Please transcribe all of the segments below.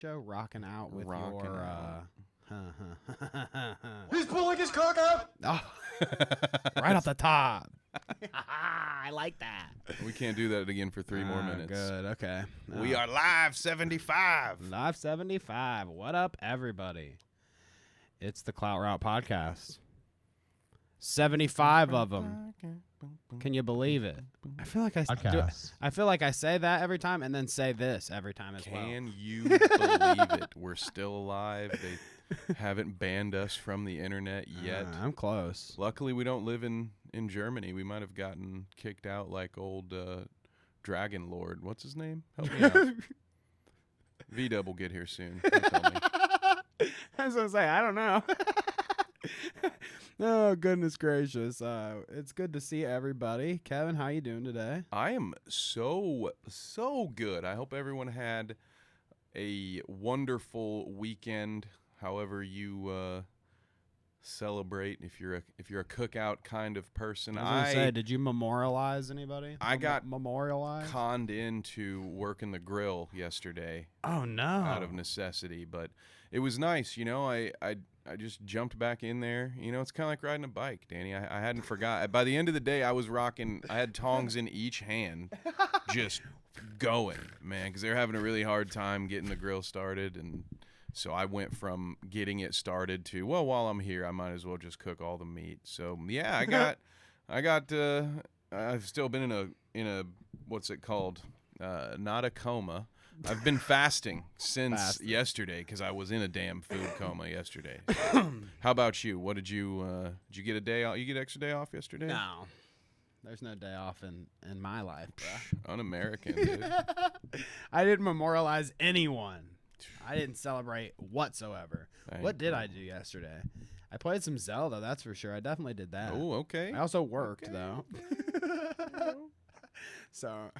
show rocking out with Rocking your He's pulling his cock out. oh, right off the top. I like that. We can't do that again for 3 more minutes. Good. Okay. We are live 75. Live 75. What up, everybody? It's the Clout Route podcast. 75 of them. Can you believe it? I feel like I feel like I say that every time and then say this every time as well. Can you believe it? We're still alive. They haven't banned us from the internet yet. I'm close. Luckily, we don't live in Germany. We might have gotten kicked out like old Dragon Lord. What's his name? Help me out. V-Dub will get here soon. He'll tell me. I was going to say, I don't know. Oh, goodness gracious. It's good to see everybody. Kevin, how you doing today? I am so good. I hope everyone had a wonderful weekend. However you celebrate, if you're a cookout kind of person. I was going to say, did you memorialize anybody? I got memorialized. conned into working the grill yesterday. Oh no! Out of necessity, but it was nice. You know, I just jumped back in there. You know, it's kind of like riding a bike, Danny. I hadn't forgot. By the end of the day, I was rocking. I had tongs in each hand, just going, man, because they're having a really hard time getting the grill started, and so I went from getting it started to, well, while I'm here, I might as well just cook all the meat. So yeah, I've still been in a what's it called? Not a coma. I've been fasting since yesterday because I was in a damn food coma yesterday. So, how about you? What did you get a day off? You get extra day off yesterday? No. There's no day off in my life, bro. Un-American, dude. I didn't memorialize anyone. I didn't celebrate whatsoever. What did I do yesterday? I played some Zelda, that's for sure. I definitely did that. Oh, okay. I also worked, though. Okay. So,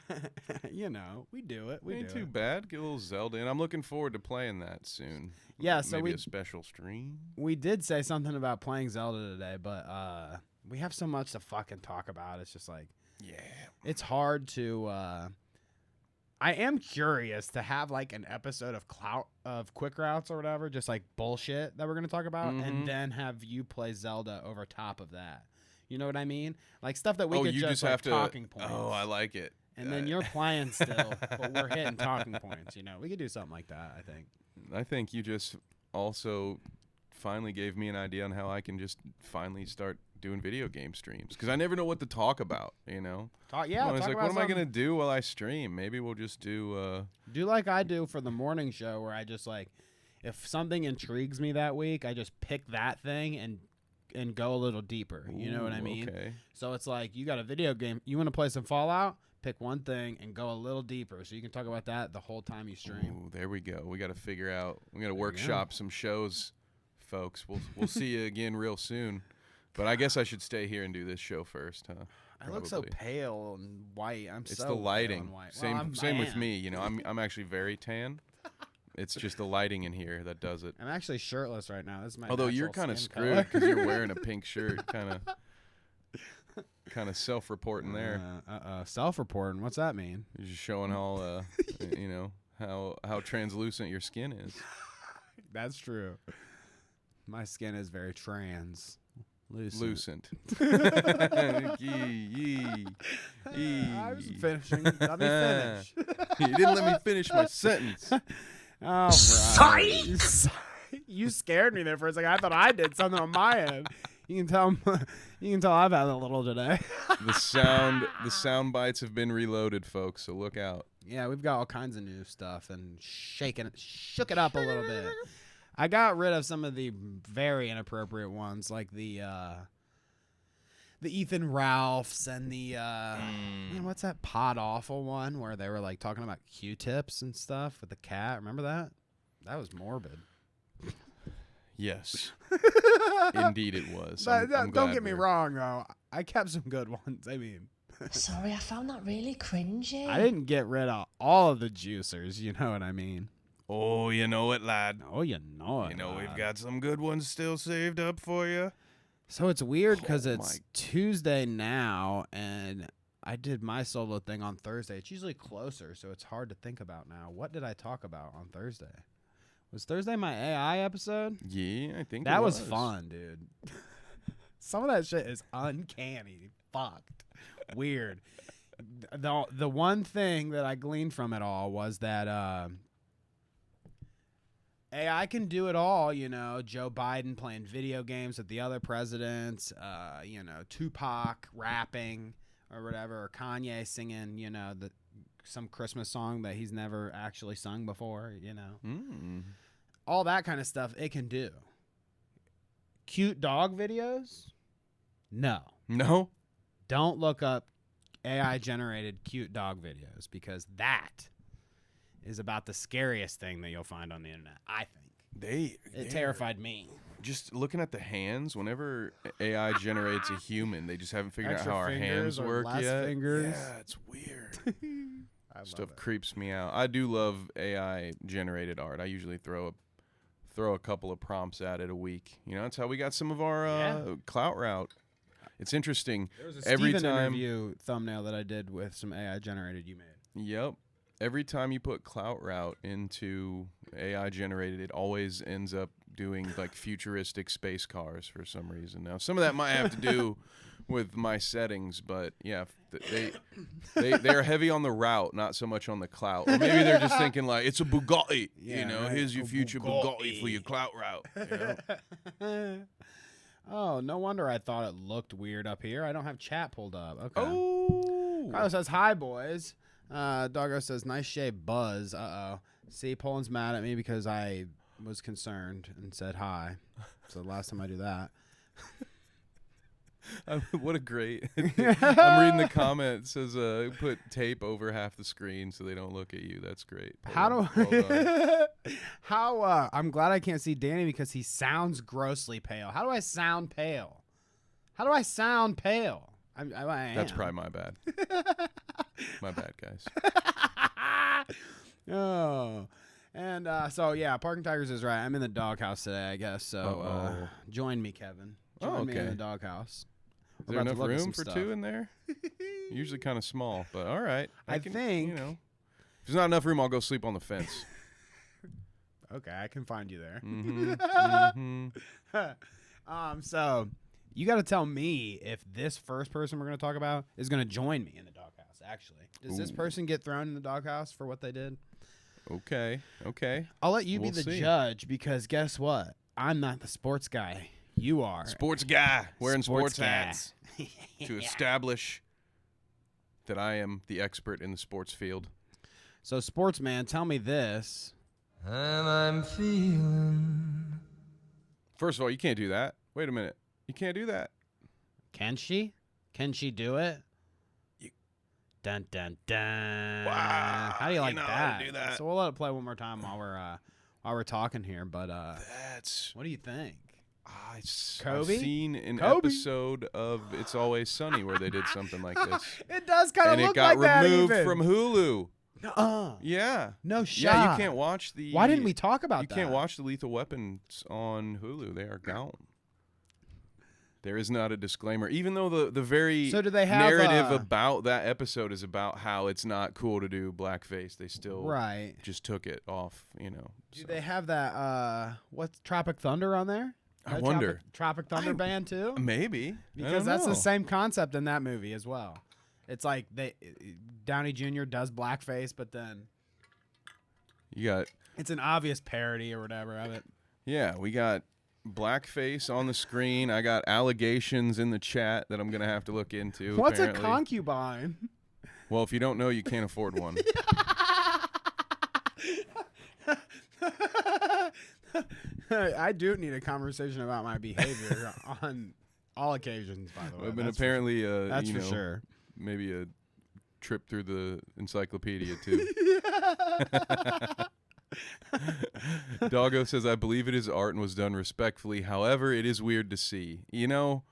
you know, we do it. Ain't too bad. Get a little Zelda in. I'm looking forward to playing that soon. Yeah, so maybe a special stream. We did say something about playing Zelda today, but we have so much to fucking talk about. It's just like, yeah, it's hard to. I am curious to have like an episode of Clout of Quick Routes or whatever, just like bullshit that we're gonna talk about, and then have you play Zelda over top of that. You know what I mean? Like stuff that we could just like, have talking points. Oh, I like it. And then you're playing still, but we're hitting talking points. You know, we could do something like that. I think you just also finally gave me an idea on how I can just finally start doing video game streams because I never know what to talk about. You know, I was like, what am I gonna do while I stream? Maybe we'll just do like I do for the morning show, where I just like, if something intrigues me that week, I just pick that thing and go a little deeper. You know what I mean? Okay. So it's like, you got a video game, you want to play some Fallout, pick one thing and go a little deeper so you can talk about that the whole time you stream. Ooh, there we go. We got to figure out. We got to workshop some shows, folks. We'll see you again real soon. But I guess I should stay here and do this show first, huh? I look so pale and white. It's the lighting. Same with me. You know, I'm actually very tan. It's just the lighting in here that does it. I'm actually shirtless right now. This is my Although you're kind of screwed because you're wearing a pink shirt, kind of self-reporting there. Self-reporting. What's that mean? You're just showing all, you know, how translucent your skin is. That's true. My skin is very translucent. I was finishing. Let me finish. You didn't let me finish my sentence. Oh, sorry. You scared me there for a second. I thought I did something on my end. You can tell I've had a little today. The sound bites have been reloaded, folks. So look out. Yeah, we've got all kinds of new stuff and shook it up a little bit. I got rid of some of the very inappropriate ones, like the Ethan Ralphs and the man, what's that Pod Awful one where they were like talking about Q-tips and stuff with the cat. Remember that? That was morbid. Yes. Indeed it was. Don't get me wrong, though. I kept some good ones. I mean. Sorry, I found that really cringy. I didn't get rid of all of the juicers. You know what I mean? Oh, you know it, lad. Oh, you know it. You know, we've got some good ones still saved up for you. So it's weird because it's Tuesday now, and I did my solo thing on Thursday. It's usually closer, so it's hard to think about now. What did I talk about on Thursday? Was Thursday my AI episode? Yeah, I think That it was fun, dude. Some of that shit is uncanny, fucked, weird. The one thing that I gleaned from it all was that AI can do it all. You know, Joe Biden playing video games with the other presidents. You know, Tupac rapping or whatever, or Kanye singing. You know, some Christmas song that he's never actually sung before. You know, all that kind of stuff it can do. Cute dog videos? No. Don't look up AI generated cute dog videos, because that is about the scariest thing that you'll find on the internet, I think. It terrified me. Just looking at the hands, whenever AI generates a human, they just haven't figured Extra out how our hands or work less yet. fingers. Yeah, it's weird. love Stuff it. creeps me out. I do love AI generated art. I usually throw a couple of prompts at it a week. You know, that's how we got some of our Clout route. It's interesting. There was a Every Steven time interview thumbnail that I did with some AI generated you made. Yep. Every time you put Clout route into AI generated, it always ends up doing like futuristic space cars for some reason. Now, some of that might have to do with my settings, but yeah, they're heavy on the route, not so much on the Clout. Or maybe they're just thinking like, it's a Bugatti, you know, right. here's your A future Bugatti for Bugatti. your Clout route. You know? Oh, no wonder I thought it looked weird up here. I don't have chat pulled up. Okay. Oh, Carlos says, hi, boys. Doggo says, nice shave, Buzz. Uh-oh. See, Poland's mad at me because I was concerned and said hi. So the last time I do that. what a great. I'm reading the comment. It says, put tape over half the screen so they don't look at you. That's great. I'm glad I can't see Danny because he sounds grossly pale. How do I sound pale? I am. That's probably my bad. My bad, guys. Oh. And so, yeah, Parking Tigers is right. I'm in the doghouse today, I guess. So join me, Kevin. Join me in the doghouse. Is there enough room for two in there? Usually kind of small, but all right. I think. You know, if there's not enough room, I'll go sleep on the fence. Okay, I can find you there. Mm-hmm. So you got to tell me if this first person we're going to talk about is going to join me in the doghouse. Actually, does this person get thrown in the doghouse for what they did? Okay. I'll let you be We'll the see. judge, because guess what? I'm not the sports guy. You are. Sports guy wearing sports guy. hats to establish that I am the expert in the sports field. So, sportsman, tell me this. And I'm feeling. First of all, you can't do that. Wait a minute. You can't do that. Can she? Can she do it? Dun dun dun. Wow, How do you like know how to that? do that. So we'll let it play one more time while we're talking here. But That's what do you think? I've Kobe? seen an Kobe? episode of It's Always Sunny where they did something like this. It does kind of And look it got like that removed even. from Hulu. Nuh-uh. Yeah. No shot. Yeah, you can't watch the. Why didn't we talk about You that? can't watch the Lethal Weapons on Hulu. They are gone. There is not a disclaimer, even though the very So do they have, narrative about that episode is about how it's not cool to do blackface. They still Right. just took it off, you know. Do so. they have that? What's Tropic Thunder on there? I That wonder. Tropic Thunder band too? Maybe. I Because don't that's know. the same concept in that movie as well. It's like Downey Jr. does blackface, but then You got it's an obvious parody or whatever of it. Yeah, we got blackface on the screen. I got allegations in the chat that I'm gonna have to look into. What's apparently. a concubine? Well, if you don't know, you can't afford one. I do need a conversation about my behavior on all occasions, by the way. I've been That's apparently, that's you for know, sure. maybe a trip through the encyclopedia too. Doggo says, I believe it is art and was done respectfully. However, it is weird to see. You know,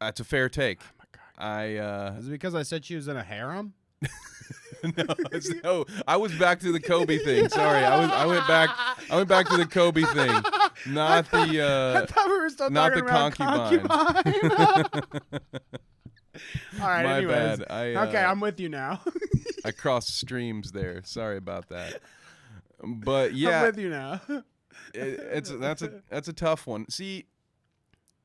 that's a fair take. Oh my God. Is it because I said she was in a harem? No, I was back to the Kobe thing. Sorry, I went back to the Kobe thing, not I the thought we were still not talking the about concubine. All right, My anyways. bad. Okay, I'm with you now. I crossed streams there. Sorry about that. But yeah, I'm with you now. that's a tough one. See,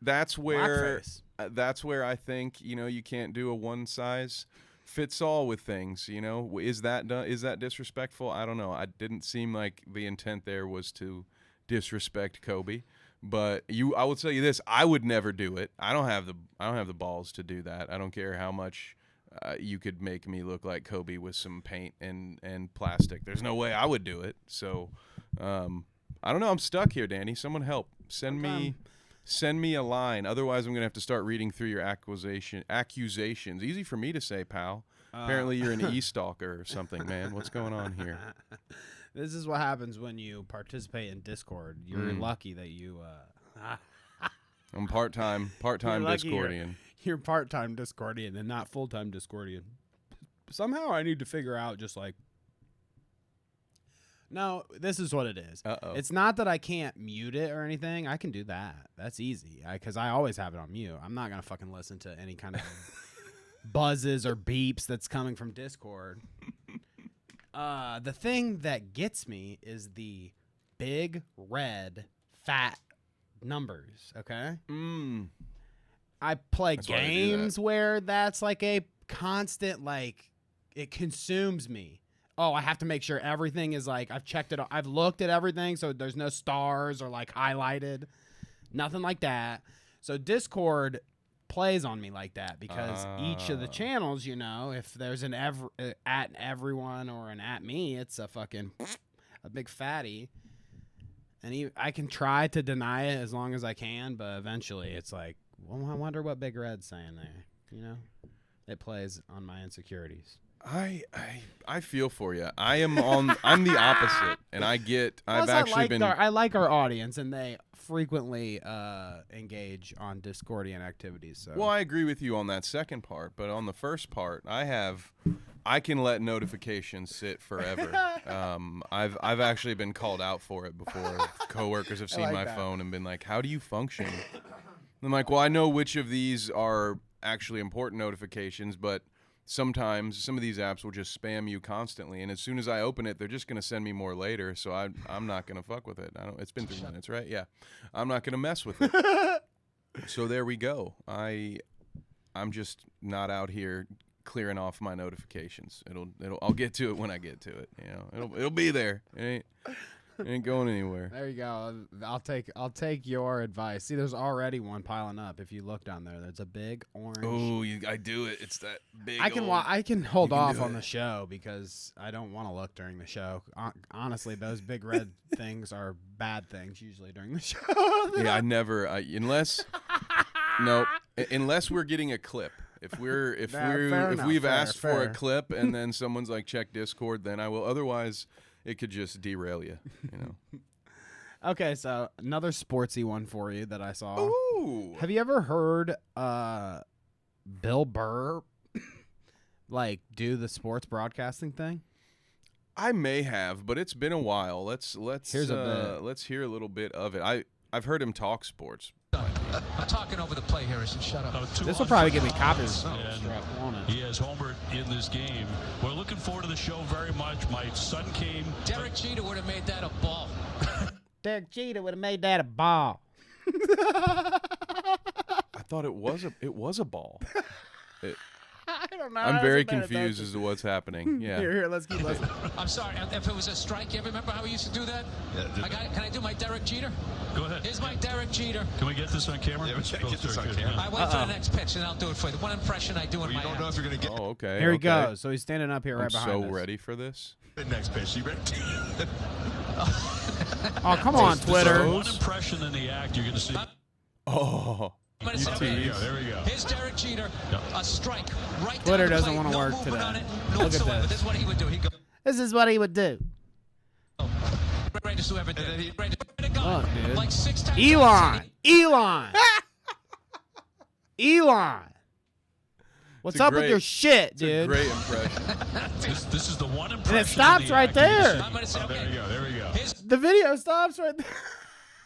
that's where Blackface. I think you can't do a one size fits all with things. Is that disrespectful? I don't know. It didn't seem like the intent there was to disrespect Kobe. But I will tell you this: I would never do it. I don't have the balls to do that. I don't care how much you could make me look like Kobe with some paint and plastic. There's no way I would do it. So I don't know. I'm stuck here, Danny. Someone help. Send me a line. Otherwise, I'm gonna have to start reading through your accusations. Easy for me to say, pal. Apparently, you're an e-stalker or something, man. What's going on here? This is what happens when you participate in Discord. You're lucky that you. I'm part-time Discordian. You're part-time Discordian and not full-time Discordian. Somehow I need to figure out just like. No, this is what it is. Uh-oh. It's not that I can't mute it or anything. I can do that. That's easy because I always have it on mute. I'm not going to fucking listen to any kind of buzzes or beeps that's coming from Discord. The thing that gets me is the big, red, fat numbers, okay? I play games where that's like a constant, like, it consumes me. Oh, I have to make sure everything is like, I've checked it. I've looked at everything, so there's no stars or like highlighted. Nothing like that. So Discord plays on me like that because each of the channels, if there's an at everyone or an at me, it's a big fatty. And I can try to deny it as long as I can, but eventually it's like, well, I wonder what Big Red's saying there. It plays on my insecurities. I feel for you. I'm the opposite, and I like our audience, and they frequently engage on Discordian activities. So. Well, I agree with you on that second part, but on the first part, I can let notifications sit forever. I've actually been called out for it before. Coworkers have seen my phone and been like, "How do you function?" I'm like, "Well, I know which of these are actually important notifications, but." Sometimes some of these apps will just spam you constantly, and as soon as I open it, they're just going to send me more later, so I'm not going to fuck with it. It's been 3 minutes, right? Yeah. I'm not going to mess with it. So there we go. I'm just not out here clearing off my notifications. I'll get to it when I get to it. It'll be there. It ain't going anywhere. There you go. I'll take your advice. See, there's already one piling up. If you look down there, there's a big orange. Oh, I do it. It's that big. I can hold off on the show because I don't want to look during the show. Honestly, those big red things are bad things usually during the show. Yeah, unless we're getting a clip. If we've asked for a clip and then someone's like, check Discord, then I will. Otherwise. It could just derail you, Okay, so another sportsy one for you that I saw. Ooh. Have you ever heard Bill Burr do the sports broadcasting thing? I may have, but it's been a while. Let's Here's a bit. Let's hear a little bit of it. I've heard him talk sports. I'm talking over the play, Harrison. Shut up. This will probably give me copies. He has homered in this game. We're looking forward to the show very much. My son came. Derek Jeter would have made that a ball. Derek Jeter would have made that a ball. I thought it was a ball. I don't know. I'm very confused as to what's happening. Yeah. Here, let's keep listening. I'm sorry. If it was a strike, you remember how we used to do that? Yeah, Can I do my Derek Jeter? Go ahead. Here's my Derek Jeter. Can we get this on camera? Yeah, get this on camera. I wait for the next pitch, and I'll do it for you. The one impression I do in my You don't know if you're going to get Oh, okay. Here he okay. goes. So he's standing up here right behind us. I'm so ready for this. the next pitch. You ready? Oh, come on, Twitter. One impression in the act, you're going to see. Oh. There we go. There we go. Here's Derek Jeter. A strike right Twitter down the doesn't plate. want to No work movement today. on it, Look at whatsoever. this. This is what he would do. He'd go. This is what he would do. Greatest who ever did. Look, dude. Like 6 times. Elon. What's up with your shit, dude? It's a great impression. This is the one impression. And it stops right there. I'm gonna say, Oh, there okay. you go. There we go. The video stops right there.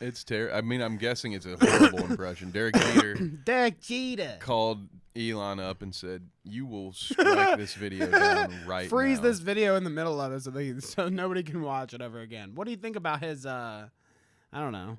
It's terrible. I mean, I'm guessing it's a horrible impression. Derek Jeter Derek Jeter. called Elon up and said, "You will strike this video down right Freeze now." this video in the middle of it so nobody can watch it ever again. What do you think about his? I don't know.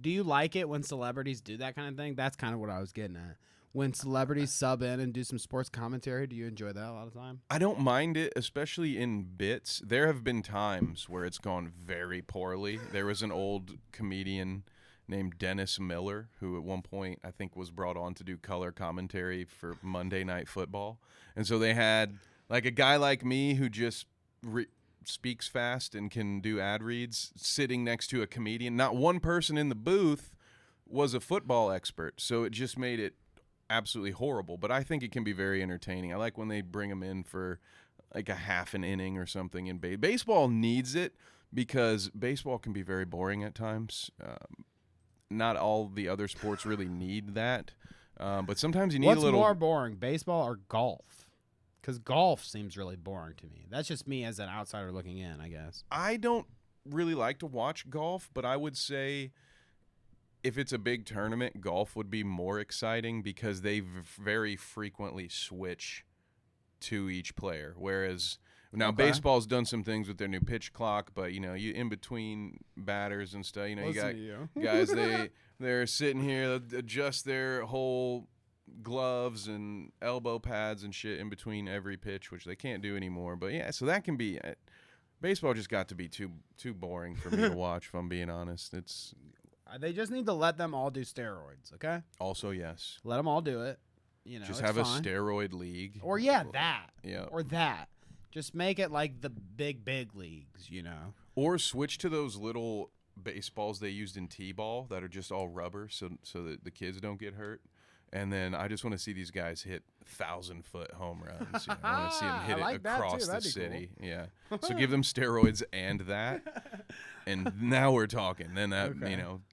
Do you like it when celebrities do that kind of thing? That's kind of what I was getting at. When celebrities sub in and do some sports commentary, do you enjoy that a lot of the time? I don't mind it, especially in bits. There have been times where it's gone very poorly. There was an old comedian named Dennis Miller who at one point I think was brought on to do color commentary for Monday Night Football. And so they had like a guy like me who just speaks fast and can do ad reads sitting next to a comedian. Not one person in the booth was a football expert, so it just made it absolutely horrible, but I think it can be very entertaining. I like when they bring them in for like a half an inning or something. In baseball needs it because baseball can be very boring at times. Not all the other sports really need that, but sometimes you need What's a little more boring, baseball or golf? Because golf seems really boring to me. That's just me as an outsider looking in, I guess. I don't really like to watch golf, but I would say if it's a big tournament, golf would be more exciting because they very frequently switch to each player. Whereas now baseball's done some things with their new pitch clock, but you in between batters and stuff, you got guys they're sitting here, adjust their whole gloves and elbow pads and shit in between every pitch, which they can't do anymore. But yeah, so that can be baseball just got to be too boring for me to watch, if I'm being honest. They just need to let them all do steroids, okay? Also, yes. Let them all do it. Just have a steroid league. Or that. Yeah. Or that. Just make it like the big leagues, Or switch to those little baseballs they used in T-ball that are just all rubber so that the kids don't get hurt. And then I just want to see these guys hit 1,000-foot home runs. I want to see them hit it across the city. Cool. Yeah. So give them steroids and that. And now we're talking. Then that,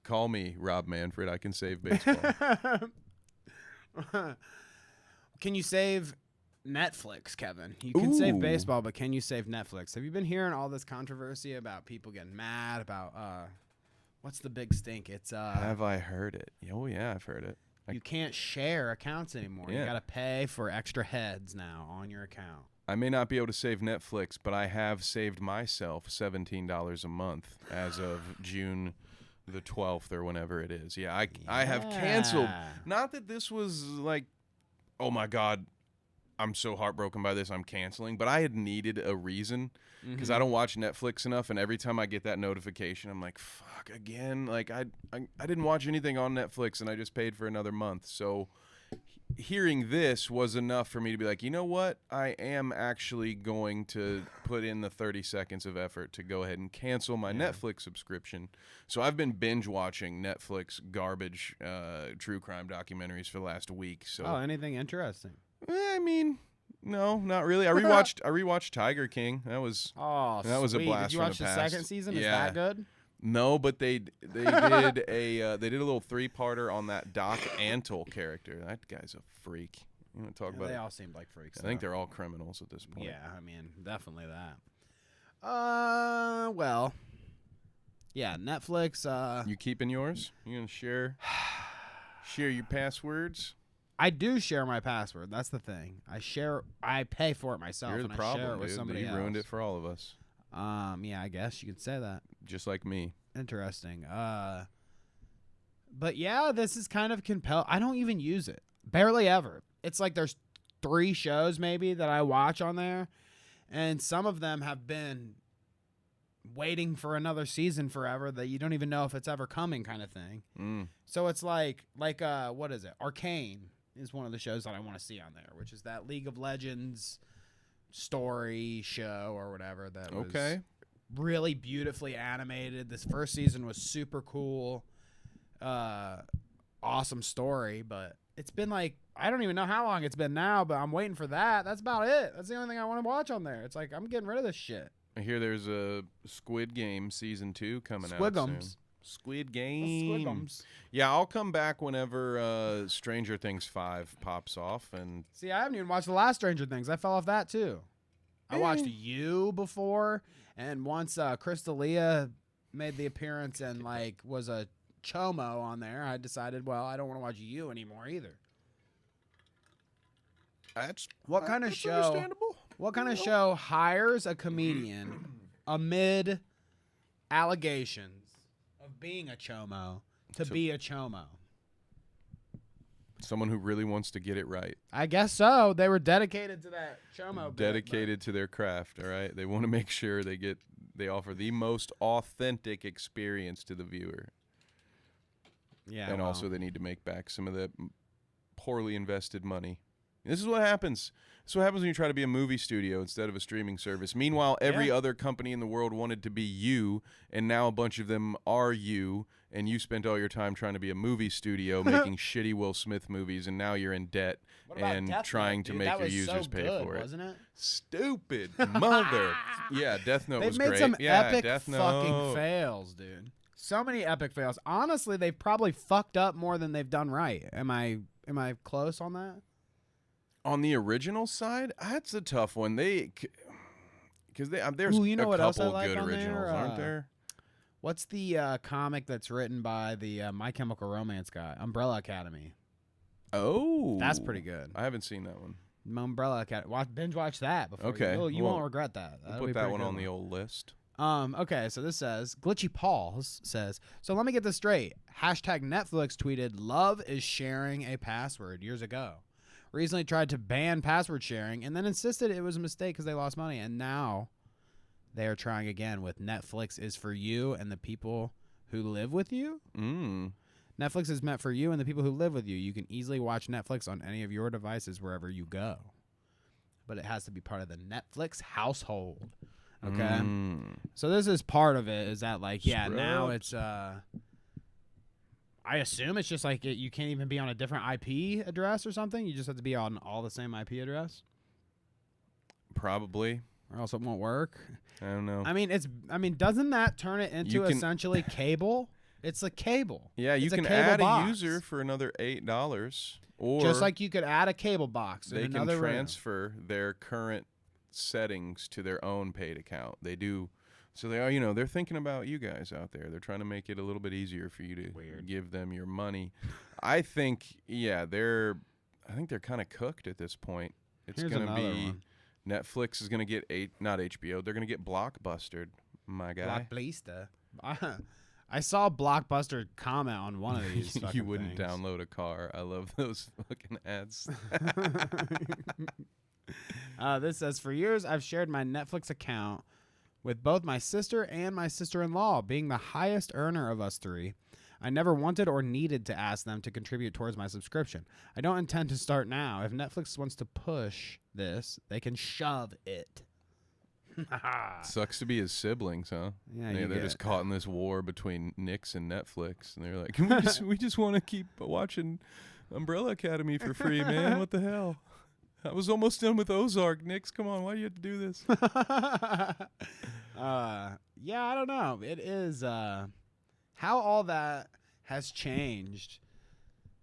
call me Rob Manfred. I can save baseball. Can you save Netflix, Kevin? You can save baseball, but can you save Netflix? Have you been hearing all this controversy about people getting mad about what's the big stink? It's Have I heard it? Oh yeah, I've heard it. You can't share accounts anymore. Yeah. You got to pay for extra heads now on your account. I may not be able to save Netflix, but I have saved myself $17 a month as of June the 12th or whenever it is. Yeah, I have canceled. Not that this was like, oh my God, I'm so heartbroken by this, I'm canceling. But I had needed a reason because I don't watch Netflix enough, and every time I get that notification, I'm like, fuck, again. Like I didn't watch anything on Netflix, and I just paid for another month. So hearing this was enough for me to be like, you know what? I am actually going to put in the 30 seconds of effort to go ahead and cancel my Netflix subscription. So I've been binge watching Netflix garbage true crime documentaries for the last week. So anything interesting? I mean, no, not really. I rewatched Tiger King. That was a blast. Did you watch from the the past. second season? Is that good? No, but they did a little 3-parter on that Doc Antle character. That guy's a freak. You want to talk about They it? all seemed like freaks. I think they're all criminals at this point. Yeah, I mean, definitely that. Well, yeah, Netflix. You keeping yours? You gonna share your passwords? I do share my password. That's the thing. I pay for it myself. You're the and problem, I share it with dude. somebody You else. ruined it for all of us. Yeah, I guess you could say that. Just like me. Interesting. But yeah, this is kind of compelled. I don't even use it. Barely ever. It's like there's 3 shows maybe that I watch on there, and some of them have been waiting for another season forever that you don't even know if it's ever coming kind of thing. So it's like what is it? Arcane is one of the shows that I want to see on there, which is that League of Legends story show or whatever that was really beautifully animated. This first season was super cool. Awesome story, but it's been like, I don't even know how long it's been now, but I'm waiting for that. That's about it. That's the only thing I want to watch on there. It's like, I'm getting rid of this shit. I hear there's a Squid Game season 2 coming out soon. Squid Game. Squigums. Yeah, I'll come back whenever Stranger Things 5 pops off. And See, I haven't even watched the last Stranger Things. I fell off that too. I watched You before, and once Crystalia made the appearance and was a chomo on there, I decided, well, I don't want to watch You anymore either. That's What kind of that's show? Understandable. What kind of show hires a comedian amid allegations of being a chomo to be a chomo? Someone who really wants to get it right. I guess so. They were dedicated to that chomo. Dedicated to their craft. All right, they want to make sure they offer the most authentic experience to the viewer. Yeah, And well, also they need to make back some of the poorly invested money. This is what happens. This is what happens when you try to be a movie studio instead of a streaming service. Meanwhile, every other company in the world wanted to be you, and now a bunch of them are you, and you spent all your time trying to be a movie studio making shitty Will Smith movies, and now you're in debt and Death trying Note, to dude? make That your was users so pay good, for it. wasn't it? Stupid mother. Yeah, Death Note They've was made great. some Yeah, epic Death Note. fucking fails, dude. So many epic fails. Honestly, they've probably fucked up more than they've done right. Am I close on that? On the original side, that's a tough one. Because there's Ooh, you know a what else I couple like good on there? originals, aren't there? What's the comic that's written by the My Chemical Romance guy? Umbrella Academy. Oh, That's pretty good. I haven't seen that one. Umbrella Academy. Binge watch that before. Okay, You well, won't regret that. We'll That'll be put that pretty one good on the old list. Okay, so this says, Glitchy Paul says, so let me get this straight. Hashtag Netflix tweeted, love is sharing a password years ago. Recently tried to ban password sharing and then insisted it was a mistake because they lost money. And now they are trying again with Netflix is for you and the people who live with you. Netflix is meant for you and the people who live with you. You can easily watch Netflix on any of your devices wherever you go. But it has to be part of the Netflix household. Okay. So this is part of it, is that like, yeah, now it's I assume it's just like you can't even be on a different IP address or something. You just have to be on all the same IP address. Probably. Or else it won't work. I don't know. I mean, doesn't that turn it into essentially cable? It's a cable. Yeah, you It's can a cable add box. a user for another $8, or Just like you could add a cable box. they in can another room. transfer their current settings to their own paid account. They do. So they are, they're thinking about you guys out there. They're trying to make it a little bit easier for you to give them your money. I think, they're kind of cooked at this point. It's going to be one. Netflix is going to get not HBO. They're going to get Blockbustered, my guy. Blockbuster. I saw Blockbuster comment on one of these. You wouldn't things. download a car. I love those fucking ads. This says, for years, I've shared my Netflix account with both my sister and my sister-in-law, being the highest earner of us three. I never wanted or needed to ask them to contribute towards my subscription. I don't intend to start now. If Netflix wants to push this, they can shove it. Sucks to be his siblings, huh? Yeah, they're just caught in this war between Nix and Netflix, and they're like, we just want to keep watching Umbrella Academy for free, man. What the hell? I was almost done with Ozark. Nix, come on, why do you have to do this? Yeah, I don't know. It is how all that has changed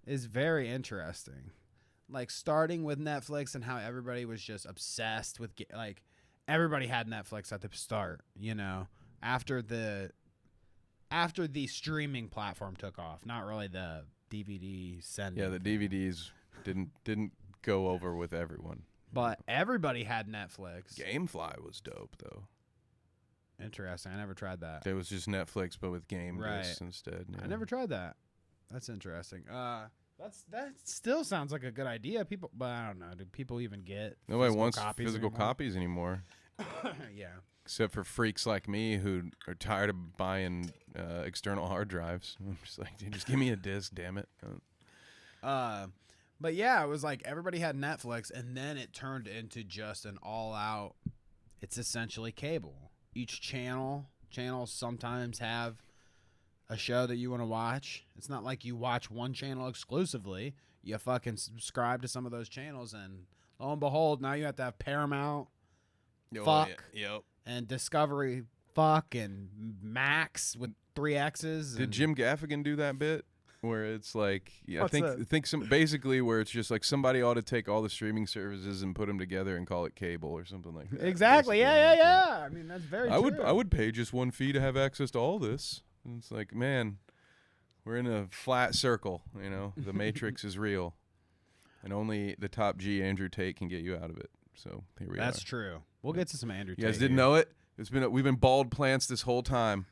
is very interesting. Like starting with Netflix and how everybody was just obsessed with everybody had Netflix at the start, after the streaming platform took off, not really the DVD sending. Yeah, the DVDs didn't go over with everyone. But everybody had Netflix. Gamefly was dope though. Interesting. I never tried that. It was just Netflix but with game Right. discs instead. Yeah. I never tried that. That's interesting. That still sounds like a good idea. But I don't know. Do people even get Nobody physical wants copies physical anymore? copies anymore. Yeah. Except for freaks like me who are tired of buying external hard drives. I'm just like, dude, just give me a disc, damn it. But yeah, it was like everybody had Netflix, and then it turned into just an all-out. It's essentially cable. Each channels sometimes have a show that you want to watch. It's not like you watch one channel exclusively. You fucking subscribe to some of those channels, and lo and behold, now you have to have Paramount, and Discovery, and Max with 3 X's. Did Jim Gaffigan do that bit where it's like, What's I that? think basically where it's just like somebody ought to take all the streaming services and put them together and call it cable or something like that. Exactly. basically. Yeah. I mean, that's very true. I would pay just one fee to have access to all this. And it's like, man, we're in a flat circle. The Matrix is real. And only the top G, Andrew Tate, can get you out of it. So here we are. That's true. We'll get to some Andrew Tate. You guys didn't know it? We've been bald plants this whole time.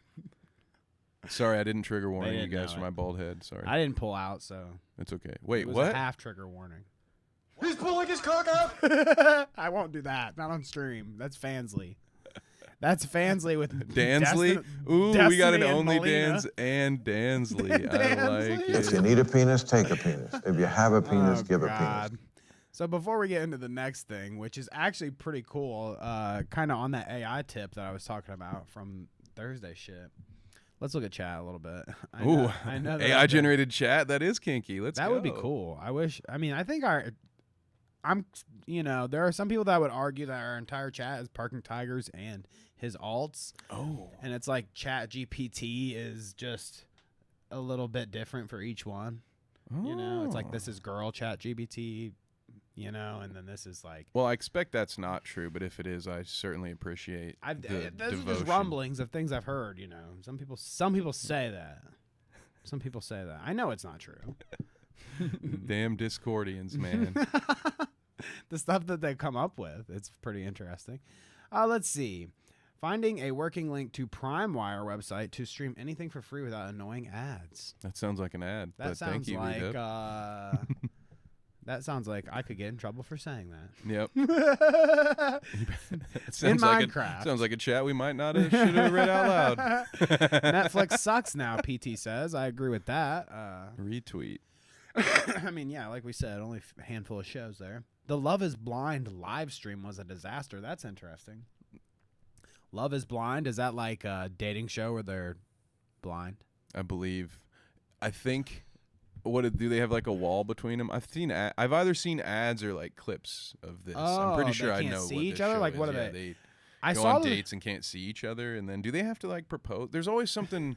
Sorry, I didn't trigger warning you didn't guys know for it. my bald head. Sorry. I didn't pull out, so It's okay. Wait, it was what? a half trigger warning. He's pulling his cock out. I won't do that. Not on stream. That's Fansly. That's Fansly with Dansley? Ooh, we got an Destiny and only Melina. Dans and Dansley. I like If you it. need a penis, take a penis. If you have a penis, give a penis. God. So before we get into the next thing, which is actually pretty cool, kind of on that AI tip that I was talking about from Thursday shit. Let's look at chat a little bit. Ooh, I know that AI generated chat. That is kinky. Let's that go. would be cool. I think there are some people that would argue that our entire chat is Parking Tigers and his alts. Oh. And it's like Chat GPT is just a little bit different for each one. You know, it's like this is girl Chat GPT, and then this is like. Well, I expect that's not true, but if it is, I certainly appreciate the those are devotion. just rumblings of things I've heard. Some people say that. Some people say that. I know it's not true. Damn Discordians, man. The stuff that they come up with, it's pretty interesting. Let's see. Finding a working link to PrimeWire website to stream anything for free without annoying ads. That sounds like an ad. That but sounds thank you, like Redub. that sounds like I could get in trouble for saying that. Yep. In like Minecraft. Sounds like a chat we might not have should have read out loud. Netflix sucks now, PT says. I agree with that. Retweet. I mean, yeah, like we said, only a handful of shows there. The Love is Blind live stream was a disaster. That's interesting. Love is Blind, is that like a dating show where they're blind? I believe. I think. Do they have like a wall between them? I've either seen ads or like clips of this. I'm pretty sure they I can't know see what each this other? show Like, is. what are Yeah, they? They I go saw on the- dates and can't see each other, and then do they have to like propose? There's always something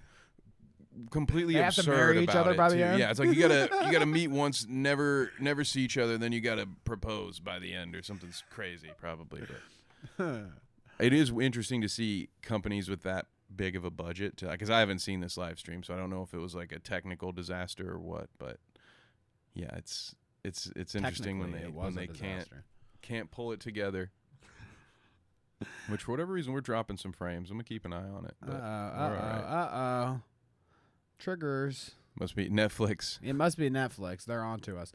completely They have to absurd marry each about other it, by the too. end? Yeah, it's like you gotta meet once, never see each other, then you gotta propose by the end or something crazy, probably. But it is interesting to see companies with that big of a budget, because I haven't seen this live stream, so I don't know if it was like a technical disaster or what. But yeah, it's interesting when Technically, it was they a disaster. can't pull it together. Which, for whatever reason, we're dropping some frames. I'm gonna keep an eye on it. But we're all right. Triggers. Must be Netflix. It must be Netflix. They're on to us.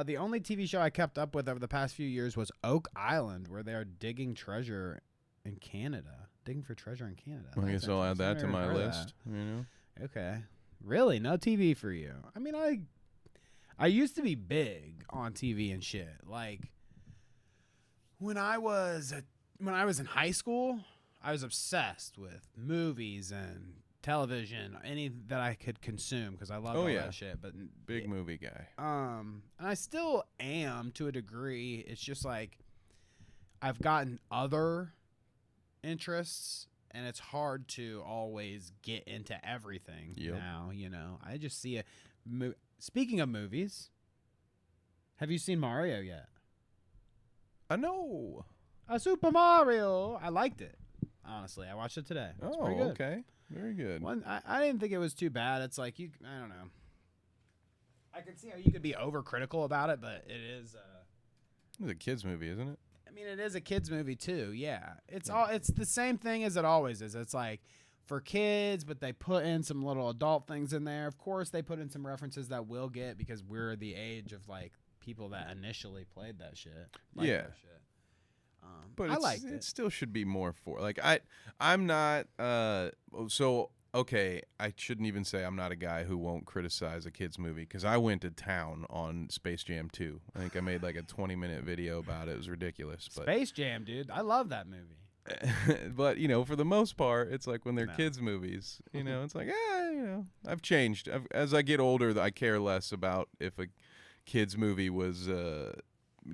The only TV show I kept up with over the past few years was Oak Island, where they are digging treasure in Canada. Digging for treasure in Canada. I That's guess I'll add that to interesting. my Never heard of list. You know, that. Okay. Really? No TV for you? I mean, I used to be big on TV and shit. Like when I was in high school, I was obsessed with movies and television, any that I could consume because I loved all that shit. But big movie guy. and I still am to a degree. It's just like I've gotten other interests, and it's hard to always get into everything now. I just see Speaking of movies, have you seen Mario yet? I know. Super Mario. I liked it. Honestly, I watched it today. It's Oh, pretty good. okay. Very good. I didn't think it was too bad. It's like I don't know. I can see how you could be overcritical about it, but it is. It's a kids movie, isn't it? I mean, it is a kids movie too. Yeah, it's the same thing as it always is. It's like for kids, but they put in some little adult things in there. Of course, they put in some references that we'll get because we're the age of like people that initially played that shit. Yeah. That shit. But I liked it still should be more for like I'm not okay, I shouldn't even say I'm not a guy who won't criticize a kids movie because I went to town on Space Jam 2. I think I made like a 20-minute video about it. It was ridiculous. But Space Jam, dude. I love that movie. but for the most part, it's like when they're kids movies, it's like I've changed. As I get older, I care less about if a kids movie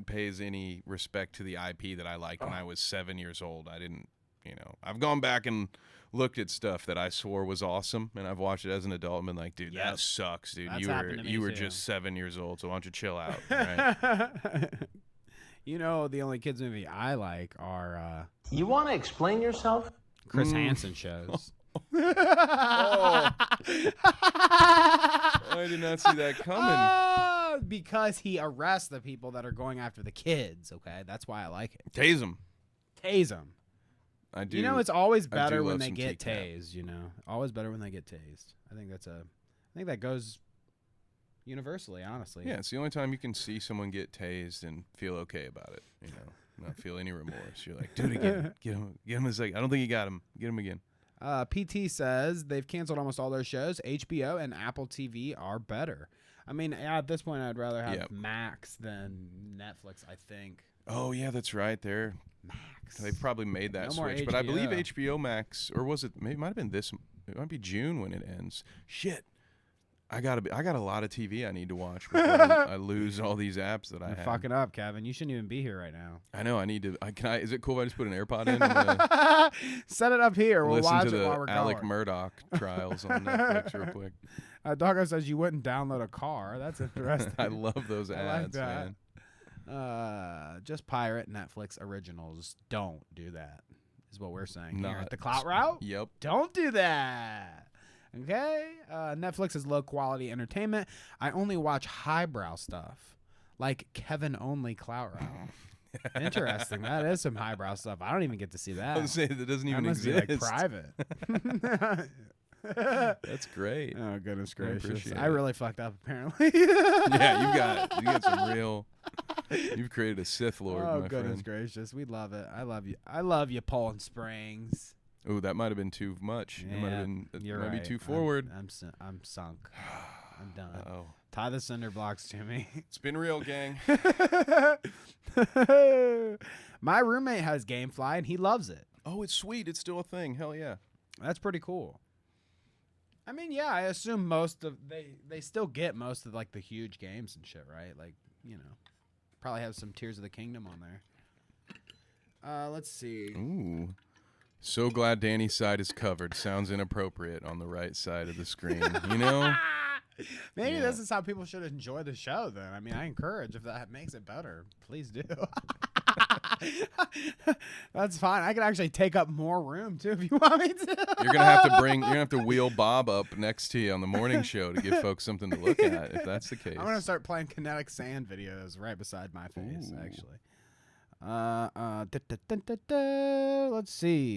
pays any respect to the IP that I liked when I was 7 years old. I didn't, I've gone back and looked at stuff that I swore was awesome, and I've watched it as an adult and been like, dude, that sucks, dude. That's happened to me you were too. just 7 years old, so why don't you chill out? Right? The only kids movie I like are You want to explain yourself? Chris Hansen shows. I did not see that coming. because he arrests the people that are going after the kids. Okay, that's why I like it. Tase them. Tase them. I do. You know, it's always better when love they some get TCAP. tased. You know, always better when they get tased. I think that goes universally, honestly. Yeah, it's the only time you can see someone get tased and feel okay about it. You know, not feel any remorse. You're like, do it again. Get him a second. I don't think you got him. Get him again. PT says they've canceled almost all their shows. HBO and Apple TV are better. I mean, at this point, I'd rather have Max than Netflix, I think. Oh, yeah, that's right. Max. They've probably made that No more switch. But I believe HBO. HBO Max, or was it, maybe it might have been it might be June when it ends. Shit. I got a lot of TV I need to watch before I lose all these apps that I You're have. fucking up, Kevin. You shouldn't even be here right now. I know. I need to. Is it cool if I just put an AirPod in? And, Set it up here. We'll listen watch to it while the we're Alec going. Murdoch trials on Netflix real quick. Doggo says you wouldn't download a car. That's interesting. I love those I like ads, that. man. Just pirate Netflix originals. Don't do that, is what we're saying here. Not- The Clout route? Yep. Don't do that. Okay? Netflix is low quality entertainment. I only watch highbrow stuff, like Kevin only Clout route. Interesting. That is some highbrow stuff. I don't even get to see that. I was saying that doesn't That even must exist. be like private. That's great. Oh, goodness gracious. appreciate I it. really fucked up, apparently. Yeah, you got some real. You've created a Sith Lord, Oh, my goodness friend. gracious. We love it. I love you. I love you, Poland Springs. Ooh, that might have been too much. It might have been. It You're might right. be too forward. I'm sunk. I'm done. Oh, Tie the cinder blocks to me. it's been real, gang. My roommate has GameFly and he loves it. Oh, it's sweet. It's still a thing. Hell yeah. That's pretty cool. I mean, yeah, I assume most of they still get most of like the huge games and shit, right? Like, you know, probably have some Tears of the Kingdom on there. Let's see. Ooh. So glad Danny's side is covered. Sounds inappropriate on the right side of the screen. You know? Maybe Yeah. this is how people should enjoy the show then. I mean, I encourage if that makes it better. Please do. That's fine. I can actually take up more room too if you want me to. You're gonna have to wheel Bob up next to you on the morning show to give folks something to look at, if that's the case. I'm gonna start playing kinetic sand videos right beside my face, Ooh. actually.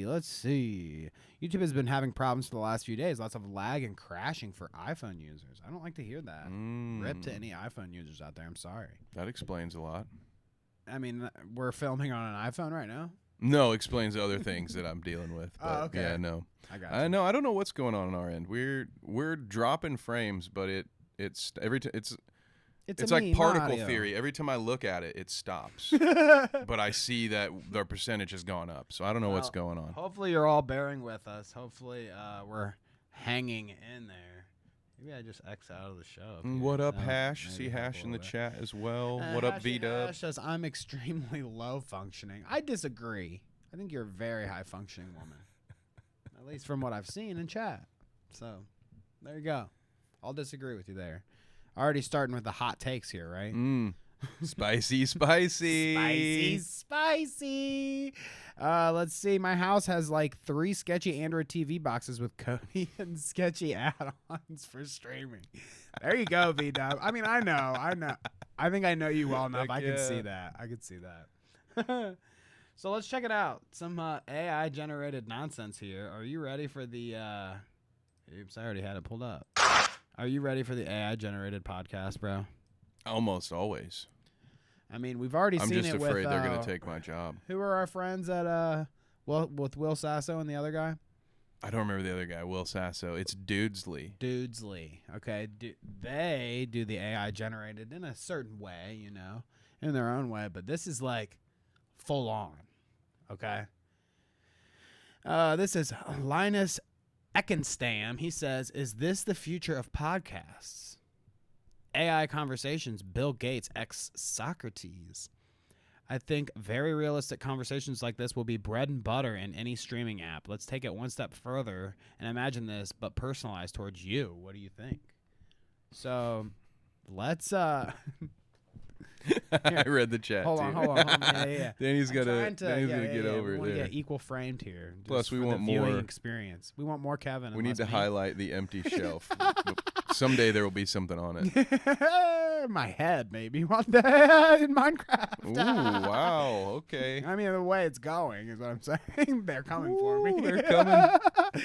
Let's see. YouTube has been having problems for the last few days. Lots of lag and crashing for iPhone users. I don't like to hear that. Rip to any iPhone users out there. I'm sorry. That explains a lot. I mean, we're filming on an iPhone right now. No, explains other things that I'm dealing with. But Oh, okay. Yeah, no. I got I you. know. I don't know what's going on our end. We're dropping frames, but it's It's like me, particle Mario. theory. Every time I look at it, it stops. But I see that their percentage has gone up, so I don't know what's Well, going on. Hopefully you're all bearing with us. Hopefully we're hanging in there. Maybe I just X out of the show. What up, That would Hash? maybe See help Hash a in the little bit. chat as well. What up, Hashy V-Dub? Hash says, I'm extremely low functioning. I disagree. I think you're a very high functioning woman. At least from what I've seen in chat. So, there you go. I'll disagree with you there. Already starting with the hot takes here, right? Spicy. Spicy. Let's see. My house has like 3 sketchy Android TV boxes with Kodi and sketchy add-ons for streaming. There you go, V-Dub. I mean, I know. I think I know you well enough. Heck I can yeah. see that. So let's check it out. Some AI generated nonsense here. Are you ready for the? Oops, I already had it pulled up. Are you ready for the AI generated podcast, bro? Almost always. I mean, we've already I'm seen just it afraid with, they're going to take my job. Who are our friends at with Will Sasso and the other guy? I don't remember the other guy, Will Sasso. It's Dudesley. Dudesley. Okay, they do the AI generated in a certain way, you know, in their own way, but this is like full on. Okay. This is Linus Eckenstam. He says, "Is this the future of podcasts? AI conversations, Bill Gates x Socrates. I think very realistic conversations like this will be bread and butter in any streaming app. Let's take it one step further and imagine this, but personalized towards you. What do you think?" So let's I read the chat. hold too. on. Yeah. Danny's I'm got trying to get We over it want to there. get equal framed here. Plus, just we for want the viewing more- experience. We want more Kevin. We and need to less me. highlight the empty shelf. Someday there will be something on it. In my head, maybe one day in Minecraft. Ooh, wow. Okay. I mean, the way it's going is what I'm saying. They're coming for me. They're coming.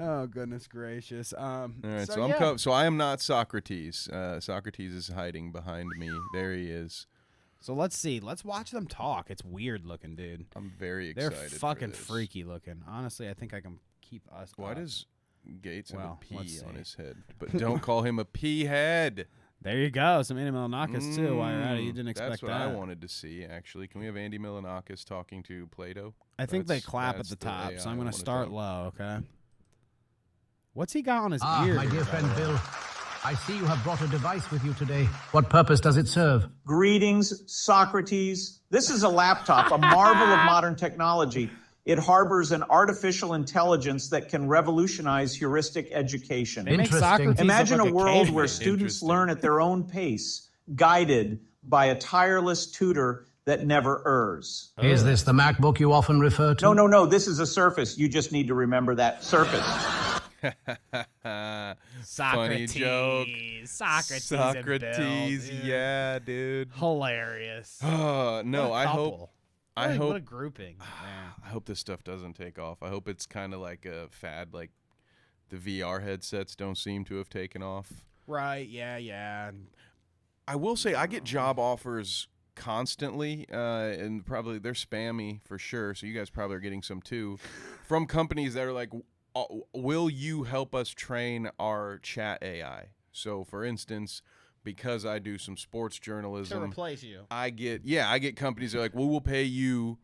Oh, goodness gracious. All right, so, so yeah. so I am not Socrates. Socrates is hiding behind me. There he is. So let's see. Let's watch them talk. It's weird looking, dude. I'm very They're excited. fucking for this. freaky looking. Honestly, I think I can keep us. Why up. does Gates have Well, a let's P on see. his head? But don't call him a P head. There you go. Some Andy Milonakis too. While you're at it, you didn't expect That's what that. I wanted to see, actually. Can we have Andy Milonakis talking to Plato? I think they That's- clap at that's the top, so AI I'm I going wanna to start talk. low, okay? What's he got on his Ah, ear? my here, dear by friend the way? Bill, I see you have brought a device with you today. What purpose does it serve? Greetings, Socrates. This is a laptop, a marvel of modern technology. It harbors an artificial intelligence that can revolutionize heuristic education. They make Interesting. Socrates look Imagine like a world where caveman. students learn at their own pace, guided by a tireless tutor that never errs. Is this the MacBook you often refer to? No, this is a Surface. You just need to remember that. Surface. Funny Socrates. joke. Socrates. and Socrates, Bill, dude. yeah, dude. Hilarious. No, What a I hope. couple. I What a hope. grouping. Man. I hope this stuff doesn't take off. I hope it's kind of like a fad, like the VR headsets don't seem to have taken off. Right, yeah. I will say I get job offers constantly, and probably they're spammy for sure. So you guys probably are getting some too, from companies that are like, "Will you help us train our chat AI?" So, for instance, because I do some sports To journalism, replace you. I get companies that are like, "Well, we'll pay you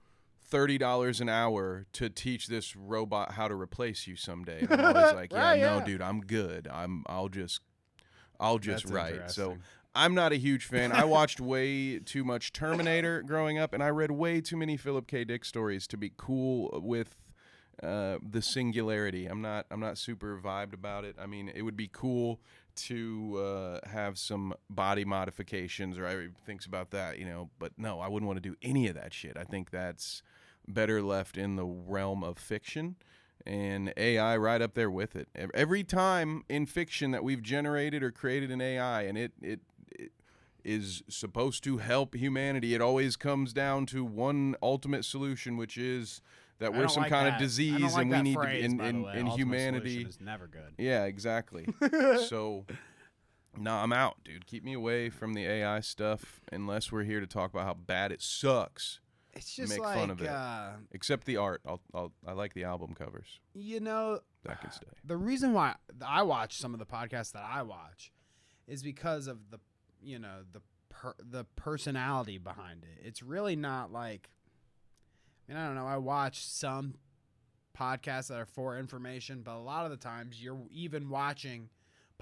$30 an hour to teach this robot how to replace you someday." And I'm always like, Right, no, yeah. dude, I'm good. I'll just That's write. So interesting. I'm not a huge fan. I watched way too much Terminator growing up, and I read way too many Philip K. Dick stories to be cool with the singularity. I'm not super vibed about it. I mean, it would be cool to have some body modifications, or I thinks about that, but no, I wouldn't want to do any of that shit. I think that's better left in the realm of fiction, and AI right up there with it. Every time in fiction that we've generated or created an AI, and it is supposed to help humanity, it always comes down to one ultimate solution, which is that I we're don't some like kind that. of I disease don't like and we that need phrase, to by the way. in Ultimate humanity. solution is never good. Yeah, exactly. So, no, I'm out, dude. Keep me away from the AI stuff unless we're here to talk about how bad it sucks. It's just Make like fun of it. Except the art. I like the album covers. That can stay. The reason why I watch some of the podcasts that I watch is because of the personality behind it. It's really not like, I don't know. I watch some podcasts that are for information, but a lot of the times you're even watching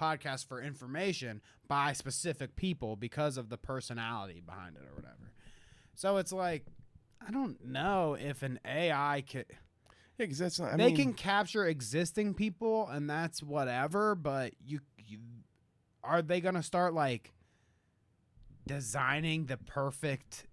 podcasts for information by specific people because of the personality behind it or whatever. So it's like, I don't know if an AI could. Yeah, because that's not. They can capture existing people and that's whatever, but you are they gonna start like designing the perfect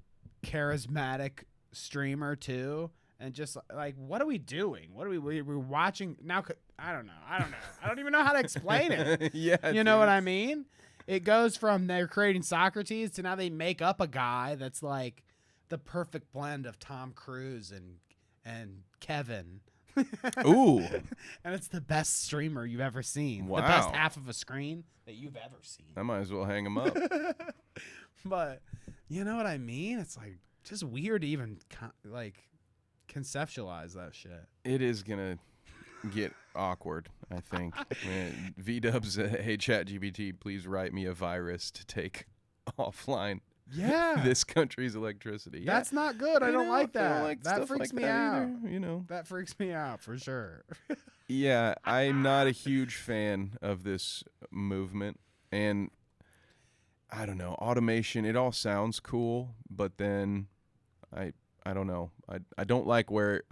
charismatic streamer too? And just like, what are we doing? What are we're watching now? I don't know. I don't even know how to explain it. Yeah, you know what I mean? It goes from they're creating Socrates to now they make up a guy that's like the perfect blend of Tom Cruise and Kevin. Ooh. And it's the best streamer you've ever seen. Wow. The best half of a screen that you've ever seen. I might as well hang him up. But you know what I mean? It's like just weird to even conceptualize that shit. It is gonna get awkward, I think. V-Dubs, hey ChatGPT, please write me a virus to take offline. Yeah. This country's electricity. That's not good. I don't like that. I don't like that stuff freaks like me that out. either, That freaks me out for sure. Yeah, I'm not a huge fan of this movement, and I don't know, automation, it all sounds cool, but then I don't know. I don't like where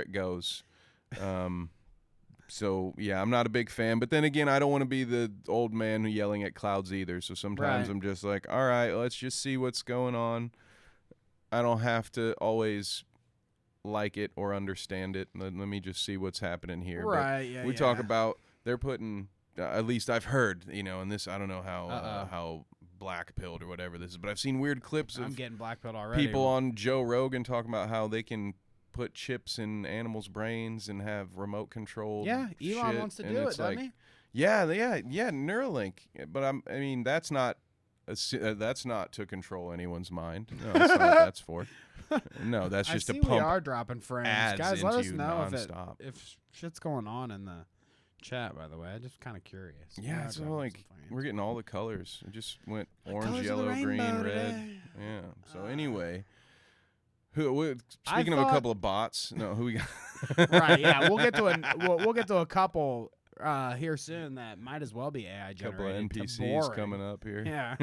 it goes. So yeah, I'm not a big fan, but then again, I don't want to be the old man yelling at clouds either. So sometimes Right. I'm just like, all right, let's just see what's going on. I don't have to always like it or understand it. Let me just see what's happening here. Right, But yeah, we talk yeah. about they're putting at least I've heard, and this, I don't know how black-pilled or whatever this is, but I've seen weird clips I'm of getting black-pilled already. people on Joe Rogan talking about how they can put chips in animals' brains and have remote control. Yeah, Elon shit, wants to and do it, it's doesn't like, he? Yeah, Neuralink. But I mean, that's not to control anyone's mind. No, that's not what that's for. No, that's just to we pump are dropping frames. ads Guys, let us into know nonstop. if shit's going on in the chat, by the way. I'm just kind of curious. Yeah, it's all like we're getting all the colors. It just went orange, colors of the yellow, green, rainbow red. today. Yeah. So anyway, speaking of a couple of bots, no, who we got? Right. Yeah, we'll get to a couple here soon that might as well be AI generated. Couple of NPCs coming up here. Yeah.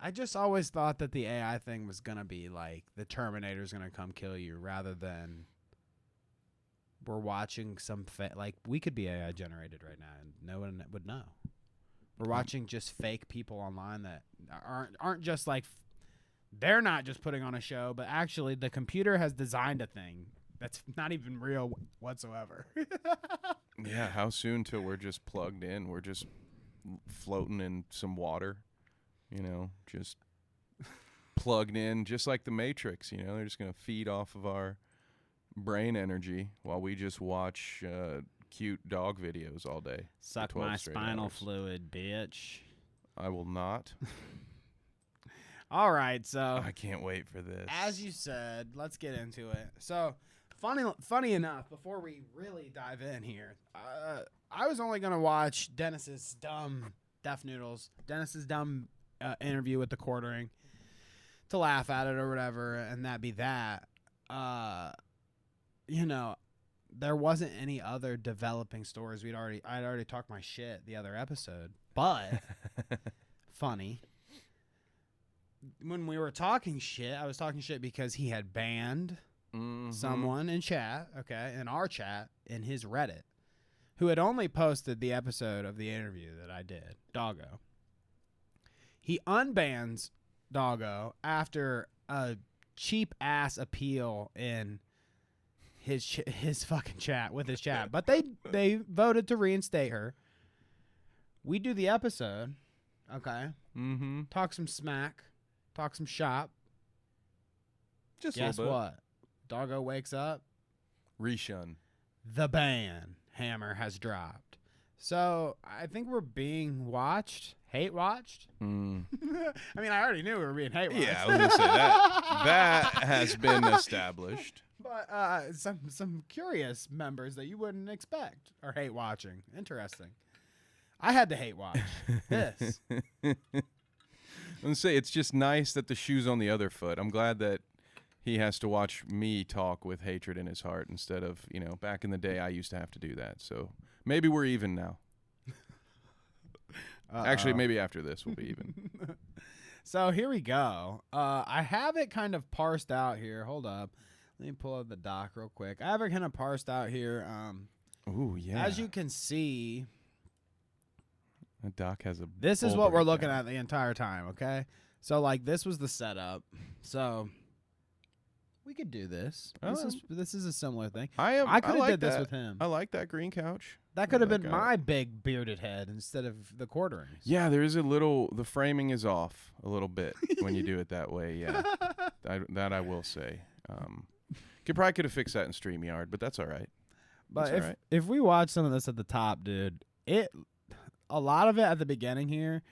I just always thought that the AI thing was gonna be like the Terminator's gonna come kill you, rather than we're watching some like we could be AI generated right now and no one would know. We're watching just fake people online that aren't just like they're not just putting on a show, but actually the computer has designed a thing that's not even real whatsoever. Yeah, how soon till we're just plugged in? We're just floating in some water, just plugged in, just like the Matrix. They're just gonna feed off of our brain energy while we just watch cute dog videos all day. Suck my spinal fluid, bitch. I will not. All right, so I can't wait for this. As you said, let's get into it. So, funny enough, before we really dive in here, I was only gonna watch Dennis's dumb interview with the quartering to laugh at it or whatever, and that be that. There wasn't any other developing stories. I'd already talked my shit the other episode, but funny. When we were talking shit, I was talking shit because he had banned someone in chat, in our chat, in his Reddit, who had only posted the episode of the interview that I did, Doggo. He unbans Doggo after a cheap-ass appeal in his fucking chat, with his chat. But they voted to reinstate her. We do the episode, okay? Mm-hmm. Talk some smack. Talk some shop. Just Guess a little bit. what? Doggo wakes up. Reshun. The ban hammer has dropped. So I think we're being hate watched. I mean, I already knew we were being hate watched. Yeah, I was gonna say that has been established. But some curious members that you wouldn't expect are hate watching. Interesting. I had to hate watch this. I'm gonna say it's just nice that the shoe's on the other foot. I'm glad that he has to watch me talk with hatred in his heart instead of, back in the day I used to have to do that. So maybe we're even now. Actually, maybe after this we'll be even. So here we go. I have it kind of parsed out here. Hold up. Let me pull up the doc real quick. I have it kind of parsed out here. Ooh, yeah. As you can see, the doc has a. This is what we're looking at the entire time, okay? So, like, this was the setup. So, we could do this. This is a similar thing. I could have did this with him. I like that green couch. That could have been my big bearded head instead of the quarterings. Yeah, there is the framing is off a little bit when you do it that way. Yeah, that I will say. Could have fixed that in StreamYard, but that's all right. But if we watch some of this at the top, dude, a lot of it at the beginning here,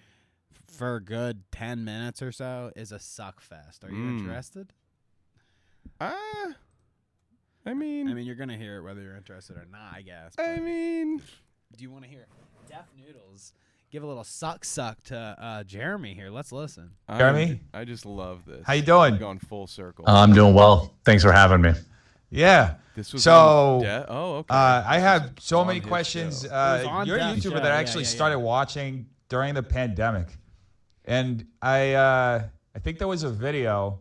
for a good 10 minutes or so, is a suck fest. Are you interested? I mean, you're gonna hear it whether you're interested or not, I guess. I mean, do you want to hear Deaf Noodles give a little suck to Jeremy here? Let's listen. Jeremy? I just love this. How you doing? Going full circle. I'm doing well. Thanks for having me. Yeah. This was okay. I This have was so on many his questions. show. You're a YouTuber that I actually started watching during the pandemic, and I think there was a video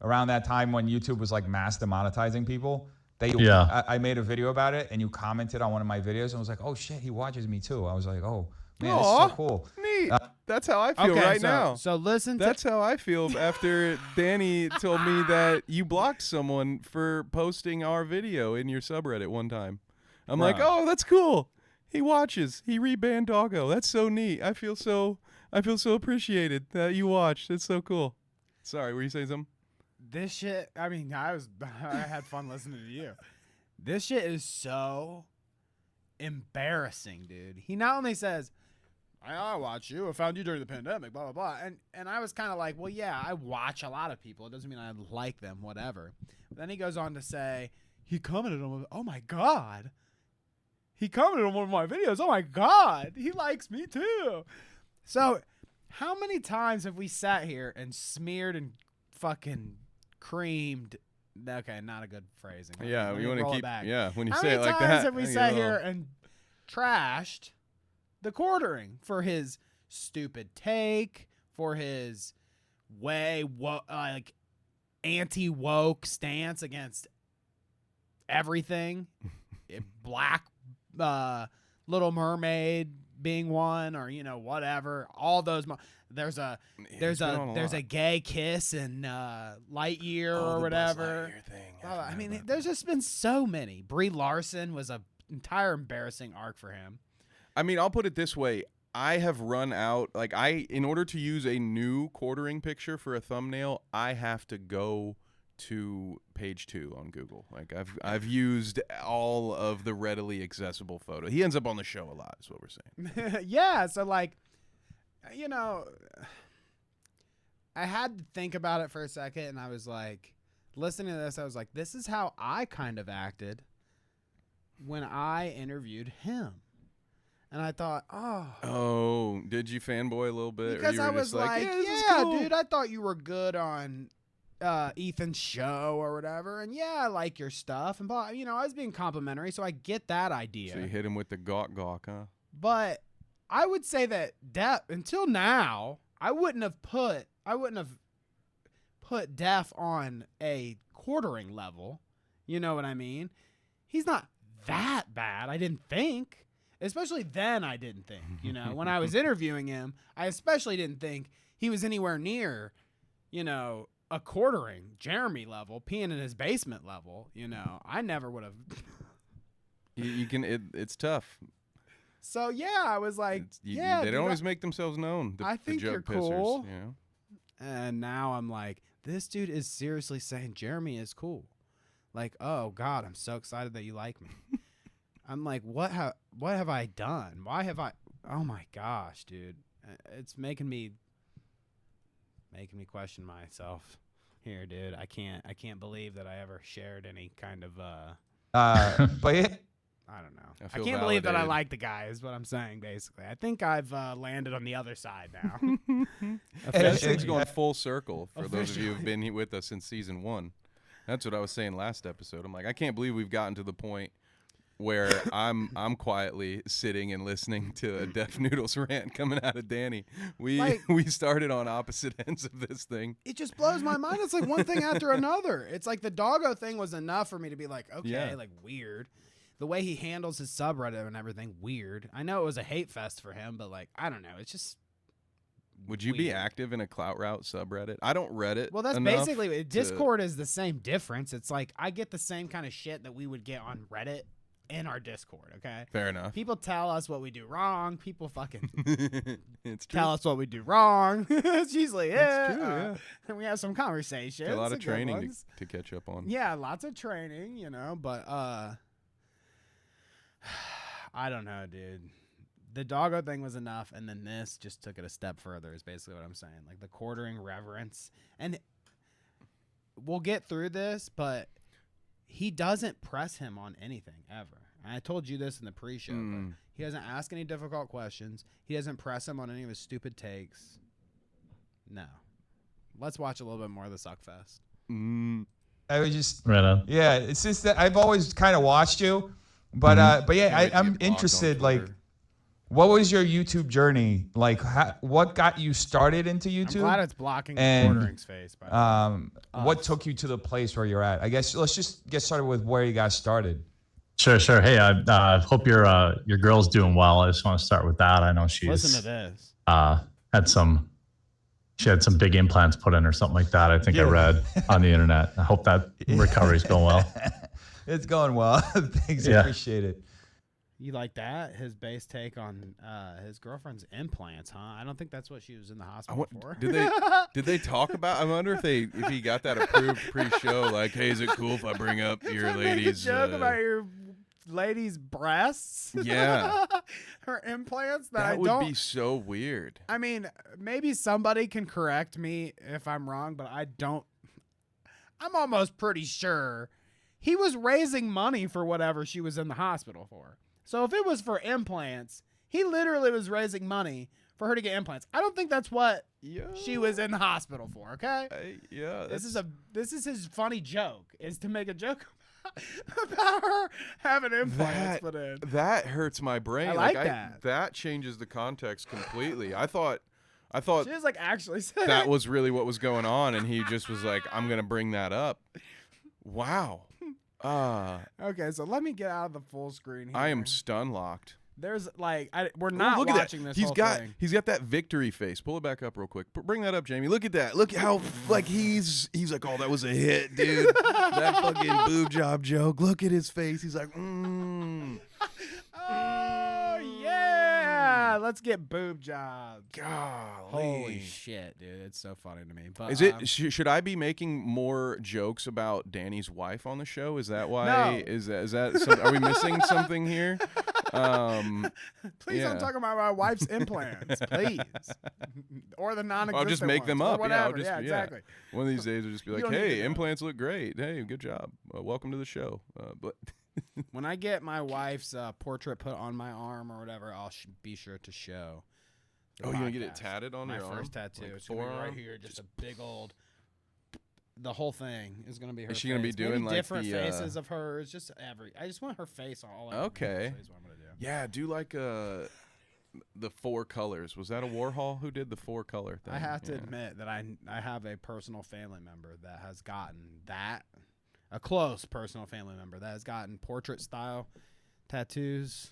around that time when YouTube was like mass demonetizing people. I made a video about it, and you commented on one of my videos, and was like, "Oh shit, he watches me too." I was like, "Oh man, this is so cool." Neat. That's how I feel now. So listen. That's how I feel after Danny told me that you blocked someone for posting our video in your subreddit one time. I'm like, oh, that's cool. He watches. He rebanned Doggo. That's so neat. I feel so appreciated that you watched. It's so cool. Sorry, were you saying something? This shit, I mean, I had fun listening to you. This shit is so embarrassing, dude. He not only says, I watch you. I found you during the pandemic, blah, blah, blah. And I was kind of like, well, yeah, I watch a lot of people. It doesn't mean I like them, whatever. But then he goes on to say, he commented on, oh, my God. He commented on one of my videos. Oh, my God. He likes me, too. So how many times have we sat here and smeared and fucking creamed? Okay, not a good phrasing. Yeah, you want to keep. Yeah, when you How say it many like times that. have we sat here and trashed the quartering for his stupid take, for his like anti-woke stance against everything, Black Little Mermaid being one, or whatever. All those. There's a gay kiss in Lightyear or whatever. Lightyear thing. I mean, there's just been so many. Brie Larson was an entire embarrassing arc for him. I mean, I'll put it this way. I have run out. Like, in order to use a new quartering picture for a thumbnail, I have to go to page 2 on Google. Like, I've used all of the readily accessible photo. He ends up on the show a lot, is what we're saying. Yeah, so like, I had to think about it for a second, and I was like, listening to this, I was like, this is how I kind of acted when I interviewed him. And I thought, oh, did you fanboy a little bit? Because or you were I was just like, yeah, cool. dude, I thought you were good on Ethan's show or whatever, and yeah, I like your stuff, and I was being complimentary, so I get that idea. So you hit him with the gawk, huh? But I would say that until now, I wouldn't have put Def on a quartering level. You know what I mean? He's not that bad, I didn't think. Especially then, I didn't think. When I was interviewing him, I especially didn't think he was anywhere near, a quartering Jeremy level, peeing in his basement level. I never would have. You can. It's tough. So yeah, I was like, they don't always make themselves known. I think the you're jug pissers, cool. And now I'm like, this dude is seriously saying Jeremy is cool. Like, oh God, I'm so excited that you like me. I'm like, what have I done? Why have I? Oh my gosh, dude, it's making me question myself here, dude. I can't believe that I ever shared any kind of but yeah. I don't know. I can't believe that I like the guy is what I'm saying, basically. I think I've landed on the other side now. This thing's going full circle for those of you who've been with us since season 1. That's what I was saying last episode. I'm like, I can't believe we've gotten to the point where I'm quietly sitting and listening to a Def Noodles rant coming out of Danny. We started on opposite ends of this thing. It just blows my mind. It's like one thing after another. It's like the doggo thing was enough for me to be like, okay, like weird. The way he handles his subreddit and everything, weird. I know it was a hate fest for him, but like, I don't know. It's just Would you be active in a Clout Route subreddit? I don't Reddit. Well, that's basically Discord is the same difference. It's like I get the same kind of shit that we would get on Reddit in our Discord, okay? Fair enough. People tell us what we do wrong. People fucking it's true. tell us what we do wrong. It's usually It's true, yeah. And we have some conversations. A lot of training to catch up on. Yeah, lots of training, but I don't know, dude. The doggo thing was enough, and then this just took it a step further is basically what I'm saying. Like the quartering reverence. And we'll get through this, but he doesn't press him on anything ever. And I told you this in the pre-show. But he doesn't ask any difficult questions. He doesn't press him on any of his stupid takes. No. Let's watch a little bit more of the Suckfest. I was just right on. Yeah, it's just that I've always kind of watched you, but yeah, I'm interested. Like, what was your YouTube journey like? What got you started into YouTube? I'm glad it's blocking the quartering's face. What took you to the place where you're at? I guess let's just get started with where you got started. Sure. Hey, I hope your girl's doing well. I just want to start with that. I know she's listen to this. She had some big implants put in or something like that. I think I read on the internet. I hope that recovery's going well. It's going well. Thanks. I appreciate it. You like that? His base take on his girlfriend's implants, huh? I don't think that's what she was in the hospital for. Did they talk about? I wonder if he got that approved pre-show. Like, hey, is it cool if I bring up your lady's joke about your lady's breasts? Yeah, her implants. That would be so weird. I mean, maybe somebody can correct me if I'm wrong, but I don't. I'm almost pretty sure he was raising money for whatever she was in the hospital for. So if it was for implants, he literally was raising money for her to get implants. I don't think that's what she was in the hospital for, okay? This is his funny joke, is to make a joke about her having implants put in. That hurts my brain. I like that. That changes the context completely. I thought she was like actually said that was really what was going on, and he just was like, I'm gonna bring that up. Wow. Okay, so let me get out of the full screen here. I am stun locked. There's like we're not look watching at that. this whole thing. He's got that victory face. Pull it back up real quick. Bring that up, Jamie. Look at that. Look at how like he's like, oh, that was a hit, dude. That fucking boob job joke. Look at his face. He's like, Oh yeah, let's get boob jobs. Golly. Holy shit, dude, it's so funny to me. But is it? Should I be making more jokes about Danny's wife on the show? Is that why? No. Is that? Are we missing something here? Please don't talk about my wife's implants, please, or the non-existent I'll just make them up. Whatever. Yeah, Exactly. One of these days, I'll just be like, "Hey, implants look great. Hey, good job. Welcome to the show." But when I get my wife's portrait put on my arm or whatever, I'll be sure to show. Oh, you gonna get it tatted on your arm? My first tattoo. Like it's gonna be right here, just a big old. The whole thing is gonna be her. Is she gonna be doing maybe like different the, faces of hers? Just I just want her face all over. Okay. Is what I'm gonna do. Yeah, do like the 4 colors. Was that a Warhol who did the 4 color thing? I have to admit that I have a personal family member that has gotten that, a close personal family member that has gotten portrait style tattoos.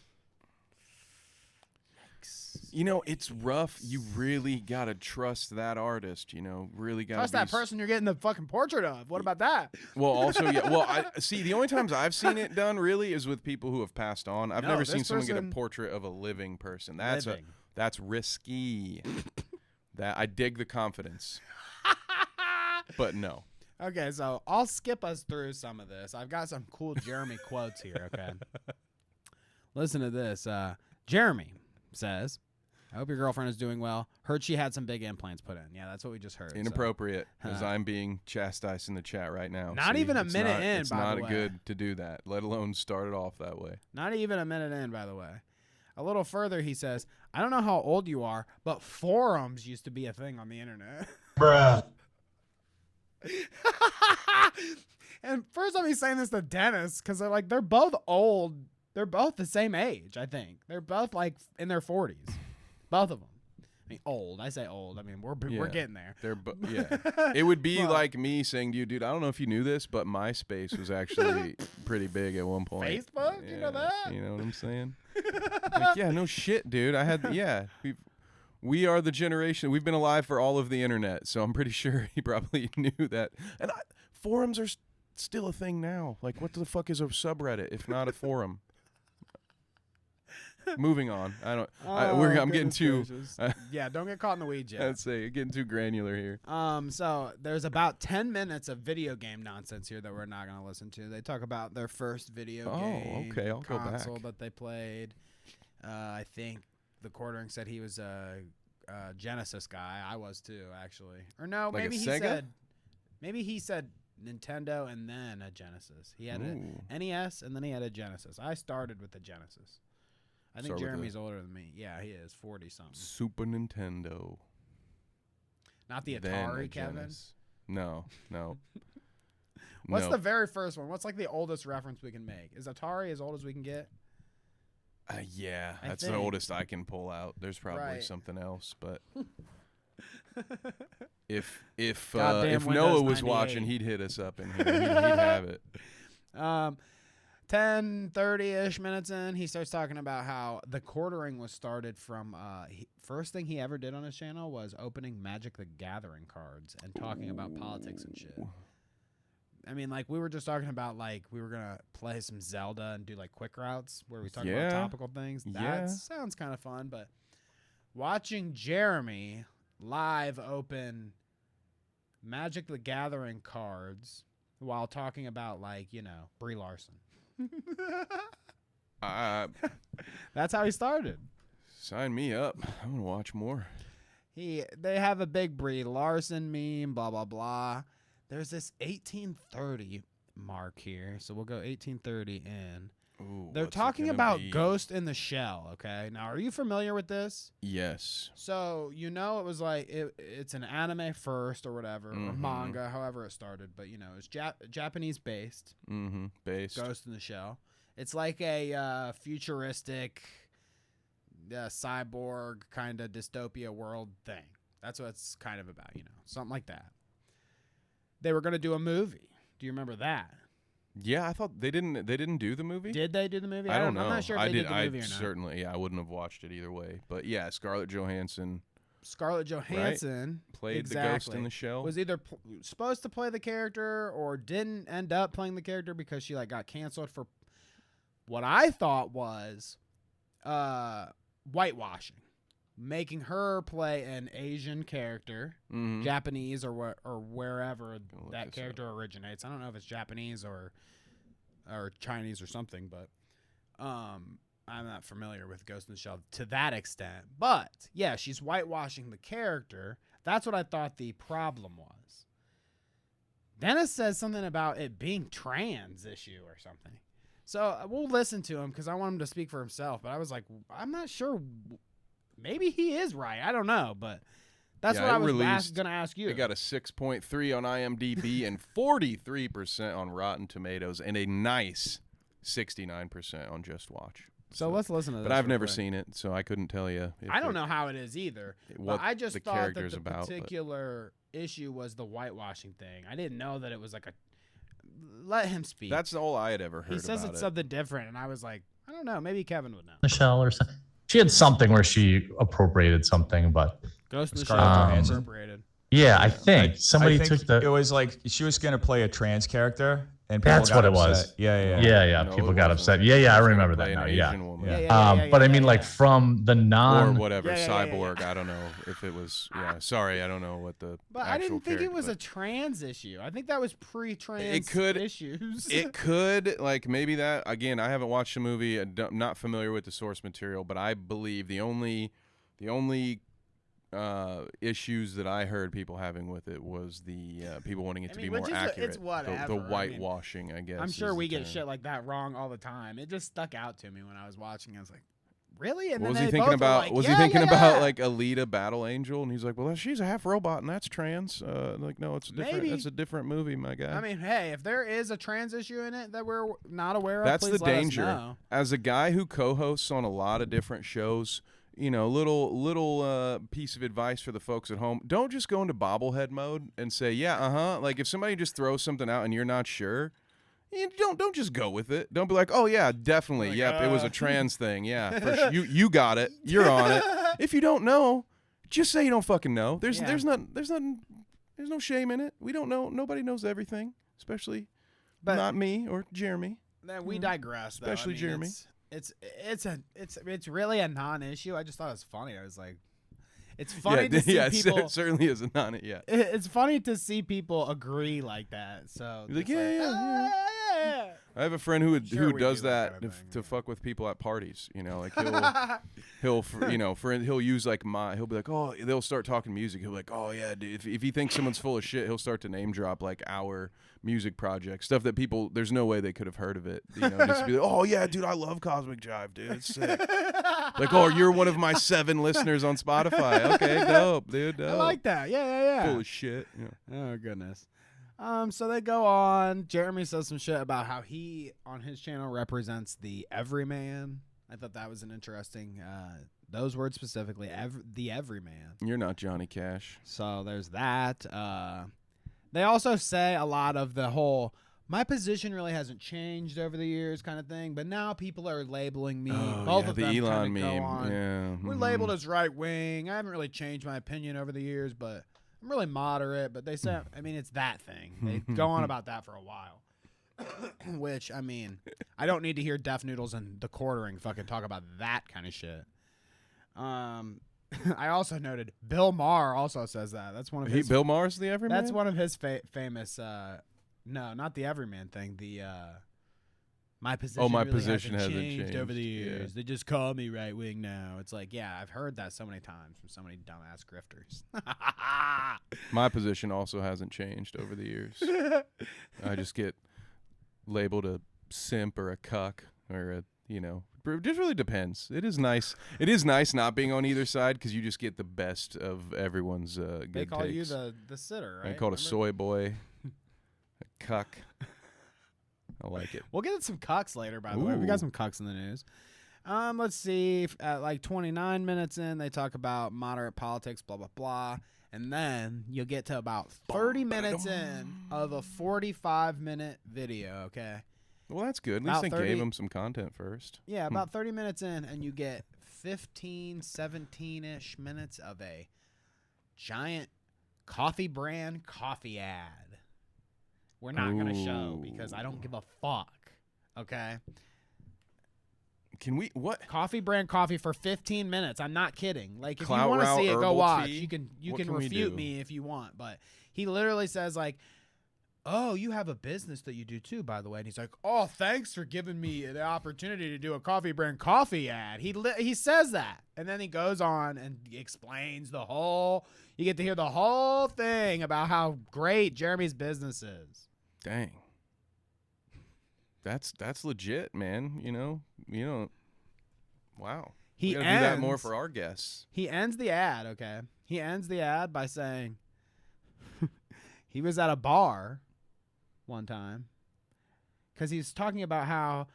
You know, it's rough. You really gotta trust that artist. You know, really gotta trust that person you're getting the fucking portrait of. What about that? Well, also, yeah. Well, I see. The only times I've seen it done really is with people who have passed on. I've never seen someone get a portrait of a living person. That's risky. That I dig the confidence, but no. Okay, so I'll skip us through some of this. I've got some cool Jeremy quotes here. Okay, listen to this. Jeremy says, I hope your girlfriend is doing well. Heard she had some big implants put in. Yeah, that's what we just heard. Inappropriate, as I'm being chastised in the chat right now. Not even a minute in, it's by the way. It's not good to do that, let alone start it off that way. Not even a minute in, by the way. A little further, he says, I don't know how old you are, but forums used to be a thing on the internet. Bruh. And first time he's saying this to Dennis, because they're both old. They're both the same age, I think. They're both like in their 40s. Both of them. I mean, old. I say old. I mean, we're getting there. It would be like me saying to you, dude, I don't know if you knew this, but MySpace was actually pretty big at one point. Facebook? Yeah, you know that? You know what I'm saying? Like, yeah, no shit, dude. We are the generation. We've been alive for all of the internet, so I'm pretty sure he probably knew that. And forums are still a thing now. Like, what the fuck is a subreddit if not a forum? Moving on. I'm getting too. Yeah, don't get caught in the weeds yet. I'd say getting too granular here. So there's about 10 minutes of video game nonsense here that we're not going to listen to. They talk about their first video game okay, I'll go back. console that they played. I think the quartering said he was a Genesis guy. I was too, actually. Or no, like maybe he said Nintendo and then a Genesis. He had a NES and then he had a Genesis. I started with the Genesis. I think Jeremy's older than me. Yeah, he is 40-something. Super Nintendo. Not the Atari, Kevin? No. What's the very first one? What's like the oldest reference we can make? Is Atari as old as we can get? Yeah, that's the oldest I can pull out. There's probably something else, but if Noah was watching, he'd hit us up in here. He'd have it. 10:30-ish minutes in, he starts talking about how the quartering was started from first thing he ever did on his channel was opening Magic the Gathering cards and talking about politics and shit. I mean, like we were just talking about, like we were gonna play some Zelda and do like quick routes where we talk about topical things. That sounds kind of fun, but watching Jeremy live open Magic the Gathering cards while talking about, like, you know, Brie Larson. That's how he started. Sign me up. I'm gonna watch more. They have a big Brie Larson meme, blah blah blah. There's this 1830 mark here, so we'll go 1830 in. Ooh, they're talking about Ghost in the Shell. Okay, now are you familiar with this? Yes. So you know it was like it's an anime first or whatever, or manga, however it started. But you know it's Japanese based. Based. Ghost in the Shell. It's like a futuristic, cyborg kind of dystopia world thing. That's what it's kind of about, you know, something like that. They were going to do a movie. Do you remember that? Yeah, I thought they didn't do the movie. Did they do the movie? I don't know. I'm not sure if they did the movie or not. Certainly, I wouldn't have watched it either way. But yeah, Scarlett Johansson. Right? Played the Ghost in the Shell. Was either supposed to play the character or didn't end up playing the character because she like got canceled for what I thought was whitewashing, making her play an Asian character, Japanese or wherever that character originates. I don't know if it's Japanese or Chinese or something, but I'm not familiar with Ghost in the Shell to that extent. But yeah, she's whitewashing the character. That's what I thought the problem was. Dennis says something about it being trans issue or something. So we'll listen to him because I want him to speak for himself. But I was like, I'm not sure. Maybe he is right. I don't know. But that's what I was going to ask you. It got a 6.3 on IMDb and 43% on Rotten Tomatoes and a nice 69% on Just Watch. So let's listen to this. But I've never seen it, so I couldn't tell you. I don't know how it is either. What but I just the thought character's that the about, particular issue was the whitewashing thing. I didn't know that it was like a... Let him speak. That's all I had ever heard about it. He says it's something different, and I was like, I don't know. Maybe Kevin would know. Michelle or something. She had something where she appropriated something, but Ghost in the Shell appropriated. Yeah, I think somebody took the. It was like she was going to play a trans character, and that's what it upset. was. Yeah. No, people got upset. Yeah, I remember that now. Yeah. But I mean, like from the or whatever cyborg. I don't know if it was. Yeah, sorry, I don't know what the. But I didn't think it was a trans issue. I think that was pre-trans issues. It could, like, maybe that. Again, I haven't watched the movie. I'm not familiar with the source material, but I believe the only issues that I heard people having with it was the people wanting it to be more accurate. It's whatever. The whitewashing, I guess. I'm sure we get shit like that wrong all the time. It just stuck out to me when I was watching. I was like, really? And what was then he thinking about? Was he thinking about like Alita Battle Angel? And he's like, well, she's a half robot and that's trans. Like, no, it's different. Maybe. It's a different movie, my guy. I mean, hey, if there is a trans issue in it that we're not aware of, that's please the let danger. us know. As a guy who co-hosts on a lot of different shows, you know, little piece of advice for the folks at home: don't just go into bobblehead mode and say, yeah, Like if somebody just throws something out and you're not sure, you don't just go with it. Don't be like, oh yeah, definitely, yep, it was a trans thing, yeah, for sure. You got it, you're on it. If you don't know, just say you don't fucking know. There's no shame in it. We don't know. Nobody knows everything, especially not me or Jeremy. Then we digress, though. Especially Jeremy. It's really a non-issue. I just thought it was funny. I was like, it's funny to see people. It certainly is a non. Yeah, it's funny to see people agree like that. So like, yeah. I have a friend who does that to fuck with people at parties. You know, like he'll use like he'll be like, oh, they'll start talking music. He'll be like, oh yeah, dude. If he thinks someone's full of shit, he'll start to name drop like our music project stuff that people, there's no way they could have heard of it. You know, just be like, oh yeah, dude, I love Cosmic Jive, dude. It's sick. Like, oh, you're one of my 7 listeners on Spotify. Okay, dope, dude. Dope. I like that. Yeah. Full of shit. Yeah. Oh goodness. So they go on. Jeremy says some shit about how he on his channel represents the everyman. I thought that was an interesting those words specifically, the everyman. You're not Johnny Cash. So there's that. They also say a lot of the whole my position really hasn't changed over the years kind of thing, but now people are labeling me. Both of them the Elon meme. Go on. Yeah. We're labeled as right wing. I haven't really changed my opinion over the years, but I'm I'm really moderate, but they say, I mean, it's that thing. They go on about that for a while. Which, I mean, I don't need to hear Deaf Noodles and The Quartering fucking talk about that kind of shit. I also noted Bill Maher also says that. That's one of his. Bill Maher's the Everyman? That's one of his famous. No, not the Everyman thing. The my position. Oh, my really position hasn't hasn't changed over the changed, years. yeah. They just call me right wing now. It's like, yeah, I've heard that so many times from so many dumbass grifters. My position also hasn't changed over the years. I just get labeled a simp or a cuck or a, you know, it just really depends. It is nice. It is nice not being on either side because you just get the best of everyone's good They call you takes. the sitter, right? I called a soy boy, a cuck. I like it. We'll get some cucks later, by the way. We got some cucks in the news. Let's see. At like 29 minutes in, they talk about moderate politics, blah, blah, blah. And then you'll get to about 30 minutes in of a 45-minute video, okay? Well, that's good. At least they gave him some content first. Yeah, about 30 minutes in, and you get 15, 17-ish minutes of a giant coffee brand coffee ad. We're not going to show because I don't give a fuck, okay? Can we what? Coffee brand coffee for 15 minutes. I'm not kidding. Like if Clout you want to Route see it, go herbal watch. tea? You What can can we refute do? me if you want, but he literally says like, "Oh, you have a business that you do too, by the way." And he's like, "Oh, thanks for giving me the opportunity to do a coffee brand coffee ad." He says that, and then he goes on and explains the whole. You get to hear the whole thing about how great Jeremy's business is. Dang. That's legit, man. You know. Wow. He We gotta do that more ends- for our guests. He ends the ad, okay? He ends the ad by saying he was at a bar one time because he's talking about how,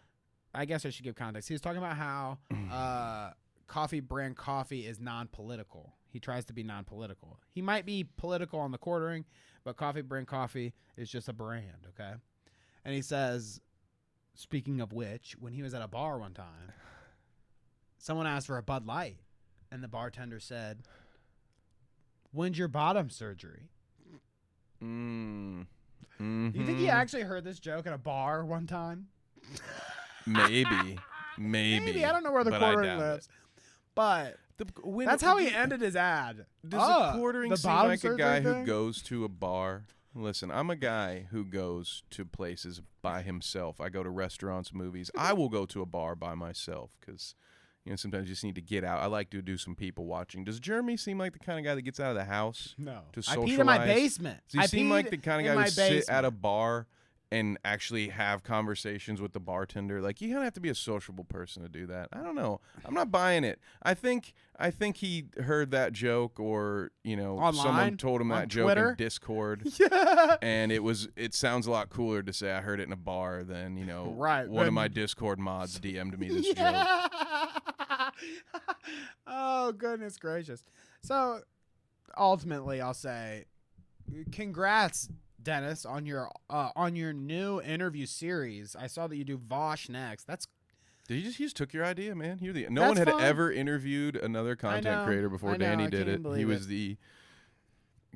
I guess I should give context. He was talking about how coffee brand coffee is non-political. He tries to be non-political. He might be political on the quartering, but coffee brand coffee is just a brand, okay? And he says, speaking of which, when he was at a bar one time, someone asked for a Bud Light, and the bartender said, "When's your bottom surgery?" Mm. You think he actually heard this joke at a bar one time? Maybe. Maybe. I don't know where the but I quartering doubt lives. But when- that's how he ended his ad. Does the quartering seem bottom like a guy surgery who thing? goes to a bar? Listen, I'm a guy who goes to places by himself. I go to restaurants, movies. I will go to a bar by myself because, sometimes you just need to get out. I like to do some people watching. Does Jeremy seem like the kind of guy that gets out of the house? No. To I socialize? peed in my basement. Does he I seem like peed the kind of in guy my who sit at a basement. bar and actually have conversations with the bartender? Like, you kind of have to be a sociable person to do that. I don't know. I'm not buying it. I think he heard that joke or, someone Online? told him On that joke Twitter? in Discord. Yeah. And it sounds a lot cooler to say I heard it in a bar than, Right, one of when- my Discord mods DM'd me this joke. Yeah. Oh, goodness gracious. So, ultimately, I'll say, congrats, Dennis, on your new interview series. I saw that you do Vosh next. That's He just took your idea, man. No That's one had fine. ever interviewed another content know, creator before I know, Danny I did can't it. He believe was it. the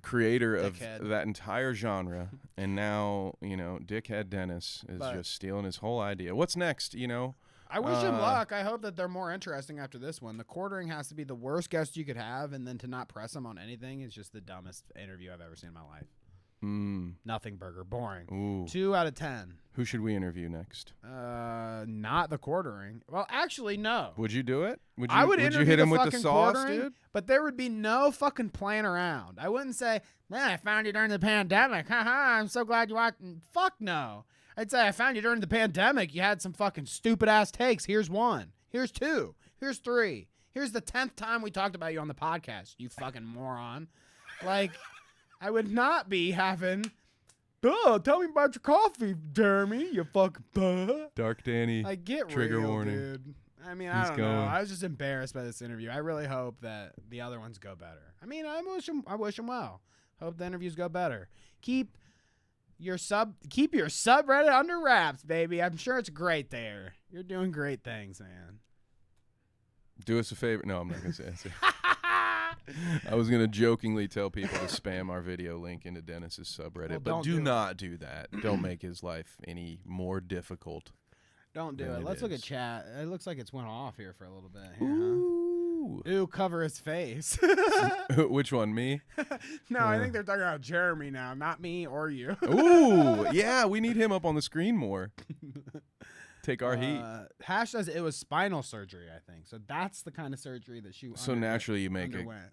creator of Dickhead. that entire genre, and now Dickhead Dennis is But- just stealing his whole idea. What's next? I wish him luck. I hope that they're more interesting after this one. The quartering has to be the worst guest you could have, and then to not press him on anything is just the dumbest interview I've ever seen in my life. Nothing burger, boring. Ooh. 2 out of 10. Who should we interview next? Not the quartering. Well, actually, no. Would you do it? Would you, I would you interview hit him the with the fucking sauce, quartering, dude? but there would be no fucking playing around. I wouldn't say, "Man, I found you during the pandemic. Haha, I'm so glad you watched." Fuck no. I'd say, "I found you during the pandemic. You had some fucking stupid ass takes. Here's 1. Here's 2. Here's 3. Here's the 10th time we talked about you on the podcast. You fucking moron." Like, I would not be having, "Oh, tell me about your coffee, Jeremy. You fucking buh." Dark Danny. Like, get Trigger real, warning. dude. I mean, I He's don't know. going. I was just embarrassed by this interview. I really hope that the other ones go better. I mean, I wish him well. Hope the interviews go better. Keep your subreddit under wraps, baby. I'm sure it's great there. You're doing great things, man. Do us a favor. No, I'm not going to say it. I was gonna jokingly tell people to spam our video link into Dennis's subreddit, but do not do that. Don't make his life any more difficult. Don't do it. Let's look at chat. It looks like it's went off here for a little bit. Here, Ooh. Ooh, cover his face. Which one, me? No, I think they're talking about Jeremy now, not me or you. Ooh, yeah, we need him up on the screen more. Take our heat. Hash says it was spinal surgery, I think. So that's the kind of surgery that she So naturally you make underwent.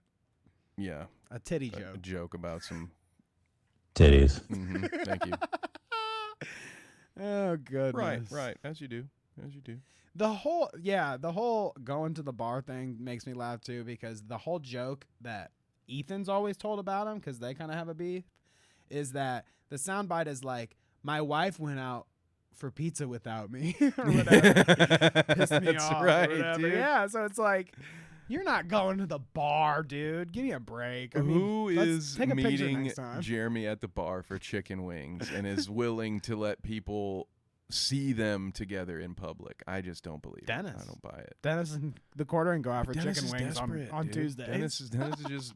A titty joke. A joke about some titties. Thank you. Oh goodness. Right. As you do. The whole going to the bar thing makes me laugh too, because the whole joke that Ethan's always told about him, because they kind of have a beef, is that the soundbite is like, my wife went out for pizza without me or whatever. Pissed me That's off right, or whatever. dude. Yeah, so it's like, you're not going to the bar, dude. Give me a break. I mean, Who let's is take a picture meeting next time. Jeremy at the bar for chicken wings and is willing to let people see them together in public? I just don't believe Dennis. it. I don't buy it. Dennis and the quarter and go out for Dennis chicken is wings desperate, on dude. Tuesdays. Dennis is just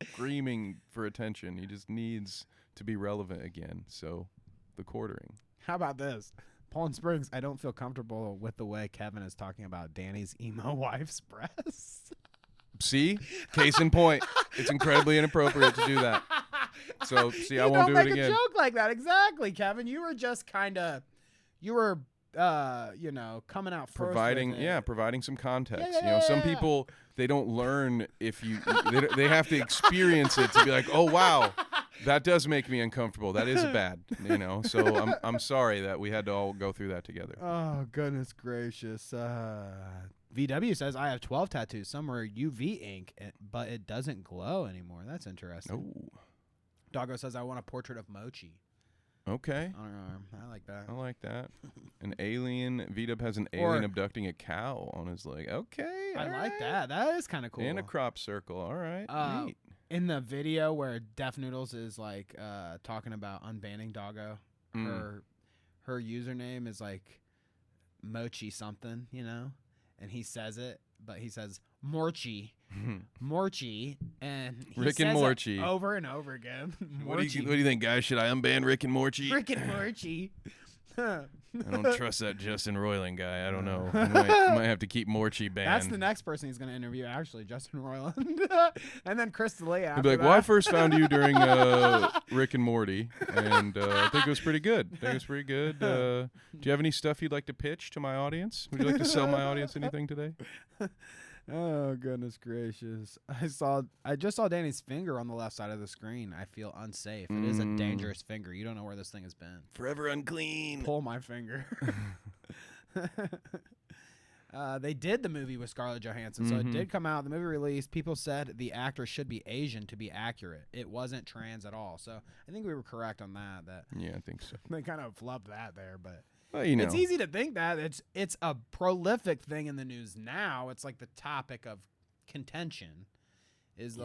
screaming for attention. He just needs to be relevant again. So the quartering. How about this? Poland Springs, I don't feel comfortable with the way Kevin is talking about Danny's emo wife's breasts. See? Case in point. It's incredibly inappropriate to do that. So, see, I won't do it Don't make again. a joke like that. Exactly, Kevin. You were just coming out first Providing with it. providing some context. Yeah, Some people, they don't learn if you they have to experience it to be like, "Oh wow, that does make me uncomfortable. That is bad." So I'm sorry that we had to all go through that together. Oh, goodness gracious. VW says, I have 12 tattoos. Some are UV ink, but it doesn't glow anymore. That's interesting. Oh. Doggo says, I want a portrait of Mochi Okay. on her arm. I like that. I like that. An alien. VW has an alien abducting a cow on his leg. Okay. I like that. That is kind of cool. And a crop circle. All right. Neat. In the video where Def Noodles is like talking about unbanning Doggo, her username is like Mochi something, and he says it, but he says Morchi, and he Rick and says Morty it over and over again. What do you think, guys? Should I unban Rick and Morty? Rick and Morty. I don't trust that Justin Roiland guy. I don't know. Might have to keep Morchi banned. That's the next person he's going to interview, actually, Justin Roiland. And then Chris D'Elia after He'll be like, that. well, I first found you during Rick and Morty, and I think it was pretty good. Do you have any stuff you'd like to pitch to my audience? Would you like to sell my audience anything today? Oh, goodness gracious. I just saw Danny's finger on the left side of the screen. I feel unsafe. It is a dangerous finger. You don't know where this thing has been. Forever unclean. Pull my finger. They did the movie with Scarlett Johansson, so it did come out. The movie released. People said the actor should be Asian to be accurate. It wasn't trans at all. So I think we were correct on that. Yeah, I think so. They kind of flubbed that there, but well, it's easy to think that it's a prolific thing in the news now. It's like the topic of contention is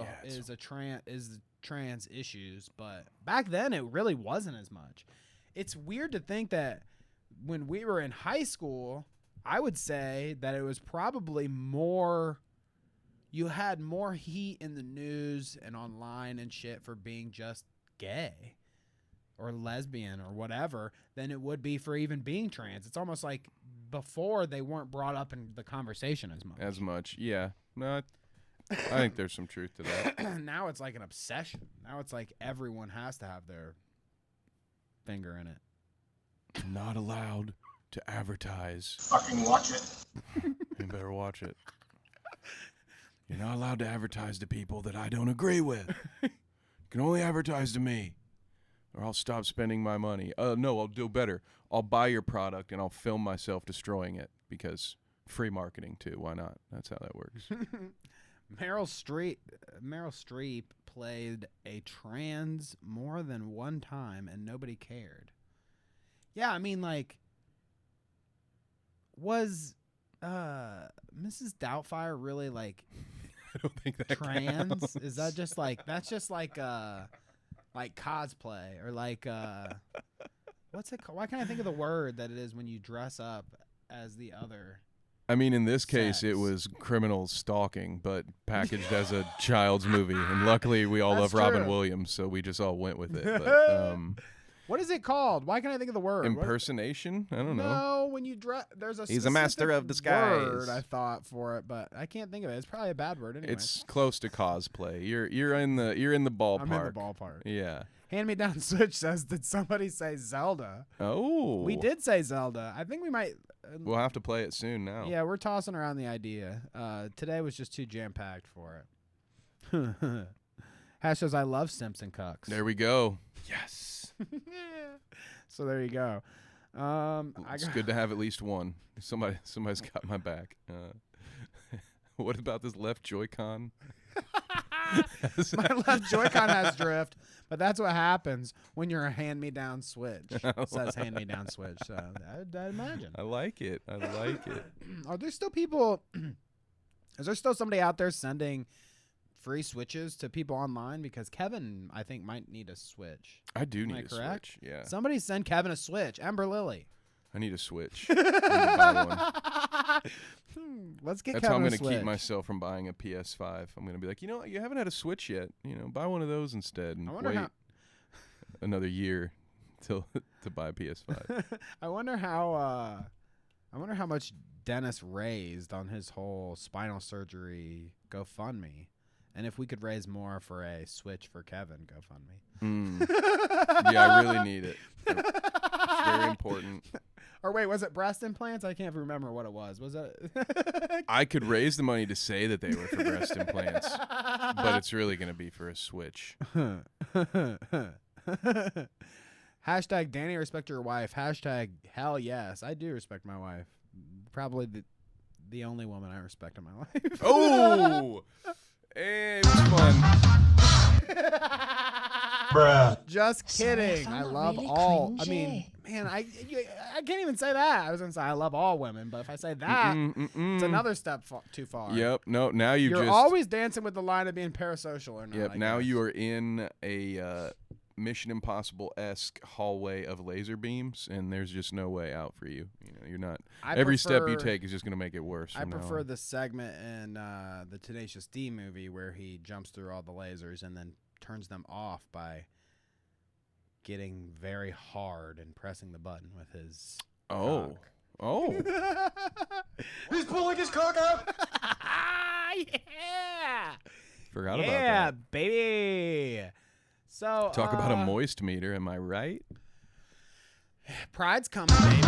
trans issues, but back then it really wasn't as much. It's weird to think that when we were in high school, I would say that it was probably more. You had more heat in the news and online and shit for being just gay or lesbian or whatever than it would be for even being trans. It's almost like before they weren't brought up in the conversation as much. Yeah. No, I think there's some truth to that. Now it's like an obsession. Now it's like everyone has to have their finger in it. Not allowed to advertise. Fucking watch it. You better watch it. You're not allowed to advertise to people that I don't agree with. You can only advertise to me, or I'll stop spending my money. No, I'll do better. I'll buy your product and I'll film myself destroying it, because free marketing too. Why not? That's how that works. Meryl Streep played a trans more than one time and nobody cared. Yeah, I mean, like, was Mrs. Doubtfire really like I don't think that trans? counts. Is that just like like cosplay or like what's it called? Why can't I think of the word that it is when you dress up as the other? I mean, in this case, sex. it was criminal stalking, but packaged as a child's movie. And luckily, we all love That's Robin true. Williams, so we just all went with it. But, what is it called? Why can't I think of the word? impersonation? I don't know. No, when you dress, there's a He's a master of disguise. word I thought for it, but I can't think of it. It's probably a bad word anyway. It's close to cosplay. You're in the ballpark. I'm in the ballpark. Yeah. Hand Me Down Switch says, did somebody say Zelda? Oh. We did say Zelda. I think we might. We'll have to play it soon now. Yeah, we're tossing around the idea. Today was just too jam-packed for it. Hash says, I love Simpson cucks. There we go. Yes. So there you go. It's good to have at least one. Somebody's got my back. What about this left Joy-Con? My left Joy-Con has drift, but that's what happens when you're a hand-me-down Switch. It says hand-me-down Switch, so I'd imagine. I like it. Are there still people? Is there still somebody out there sending free Switches to people online? Because Kevin, I think, might need a Switch. I do Am need I a correct? Switch. Yeah. Somebody send Kevin a Switch. Ember Lily. I need a Switch. I need to buy one. Let's get That's Kevin how I'm a going to Switch. keep myself from buying a PS5. I'm going to be like, you haven't had a Switch yet. Buy one of those instead and wait another year to buy a PS5. I wonder how much Dennis raised on his whole spinal surgery GoFundMe, and if we could raise more for a Switch for Kevin GoFundMe. Yeah, I really need it. It's very important. Or wait, was it breast implants? I can't remember what it was. Was it? I could raise the money to say that they were for breast implants, but it's really going to be for a Switch. Hashtag Danny, respect your wife. Hashtag hell yes. I do respect my wife. Probably the only woman I respect in my life. Oh! Hey, it was fun. Bruh. Just kidding. Sorry, I I found that love really all. I cringy. mean, man, I can't even say that. I was gonna say I love all women, but if I say that, it's another step too far. Yep. No. Now you're just always dancing with the line of being parasocial or not. Yep. I Now guess. you are in a Mission Impossible-esque hallway of laser beams, and there's just no way out for you. You're not. Every step you take is just going to make it worse. I from now prefer on. the segment in the Tenacious D movie where he jumps through all the lasers and then turns them off by getting very hard and pressing the button with his. Oh. He's pulling his cock out. Yeah. Forgot about Yeah, that. baby. So Talk about a moist meter. Am I right? Pride's coming, baby.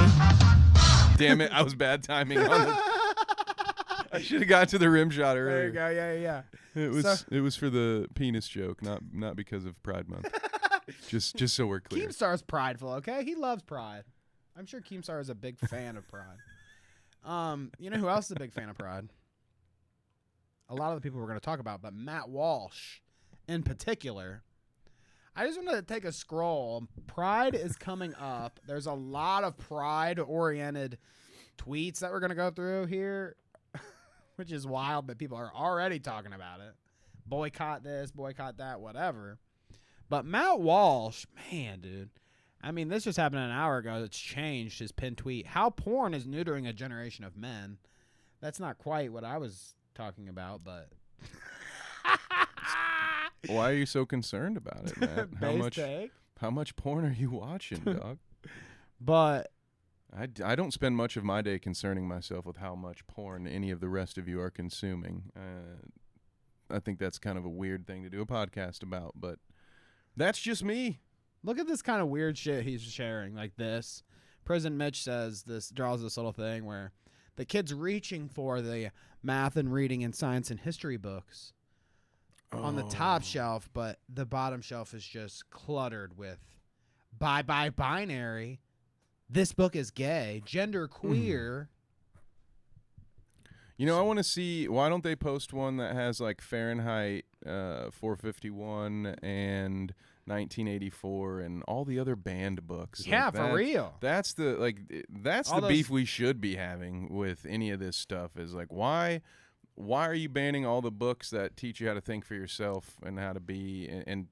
Damn it! I was bad timing on the. I should have got to the rim shot earlier. There you go. Yeah. It was for the penis joke, not because of Pride Month. just so we're clear. Keemstar's prideful, okay? He loves Pride. I'm sure Keemstar is a big fan of Pride. You know who else is a big fan of Pride? A lot of the people we're going to talk about, but Matt Walsh in particular. I just wanted to take a scroll. Pride is coming up. There's a lot of Pride-oriented tweets that we're going to go through here, which is wild that people are already talking about it. Boycott this, boycott that, whatever. But Matt Walsh, man, dude. I mean, this just happened an hour ago. It's changed his pinned tweet. How porn is neutering a generation of men. That's not quite what I was talking about, but... Why are you so concerned about it, Matt? How much porn are you watching, dog? But I don't spend much of my day concerning myself with how much porn any of the rest of you are consuming. I think that's kind of a weird thing to do a podcast about, but that's just me. look at this kind of weird shit he's sharing, like this. Prison Mitch says draws this little thing where the kid's reaching for the math and reading and science and history books on the top shelf, but the bottom shelf is just cluttered with bye binary. This book is gay, gender queer. You know, I want to see, why don't they post one that has like Fahrenheit 451 and 1984 and all the other banned books? Yeah, like for real. That's the beef we should be having with any of this stuff is like, why are you banning all the books that teach you how to think for yourself and how to be and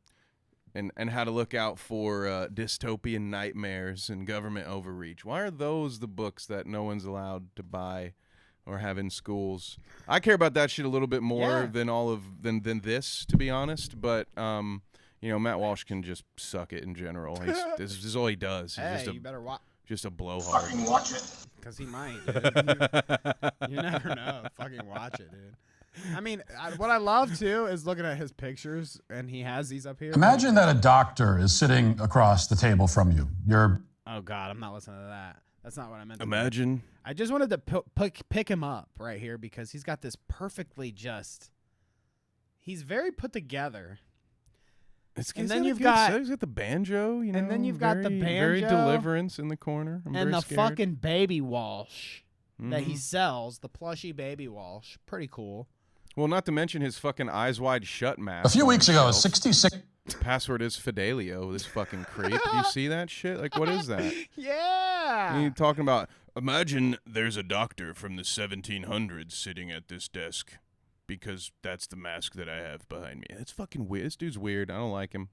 how to look out for dystopian nightmares and government overreach? Why are those the books that no one's allowed to buy or have in schools. I care about that shit a little bit more than this, to be honest. But you know, Matt Walsh can just suck it in general. This is all he does. He's You better watch. Just a blowhard. Fucking watch it. Because he might, dude. You never know. Fucking watch it, dude. I mean, what I love, too, is looking at his pictures, and he has these up here. Imagine that a doctor is sitting across the table from you. Oh, God, I'm not listening to that. That's not what I meant to Imagine. I just wanted to pick him up right here because he's got this perfectly just... He's very put together. And then you've got the banjo, you know. And then you've got the banjo. Very Deliverance in the corner. And the fucking baby Walsh that he sells, the plushy baby Walsh. Pretty cool. Well, not to mention his fucking Eyes Wide Shut mask. A few weeks ago, 66... Password is Fidelio, this fucking creep. Do you see that shit? Like, what is that? Yeah. You talking about, imagine there's a doctor from the 1700s sitting at this desk because that's the mask that I have behind me. It's fucking weird. This dude's weird. I don't like him.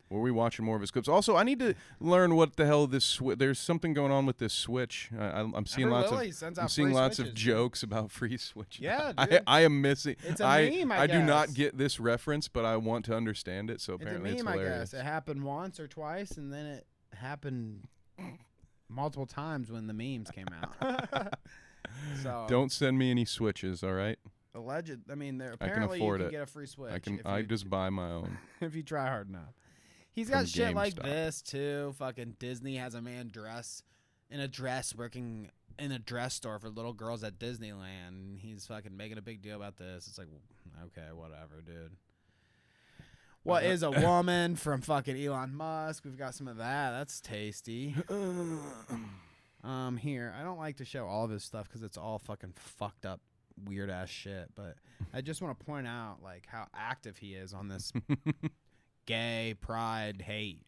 Were we watching more of his clips? Also, I need to learn what the hell this there's something going on with this Switch. I'm seeing lots of jokes about free Switches. Yeah, dude. I am missing. It's a meme, I do not guess. get this reference, but I want to understand it. So apparently, it's a meme, hilarious. I guess. It happened once or twice, and then it happened multiple times when the memes came out. So don't send me any Switches, all right? Alleged. I mean, I can apparently afford you it. can get a free Switch. I just buy my own. If you try hard enough. He's From got shit like GameStop. this too. Fucking Disney has a man working in a dress store for little girls at Disneyland. He's fucking making a big deal about this. It's like, okay, whatever, dude. What is a woman from fucking Elon Musk? We've got some of that. That's tasty. Here, I don't like to show all of his stuff because it's all fucking fucked up, weird ass shit. But I just want to point out like how active he is on this. Gay, pride, hate,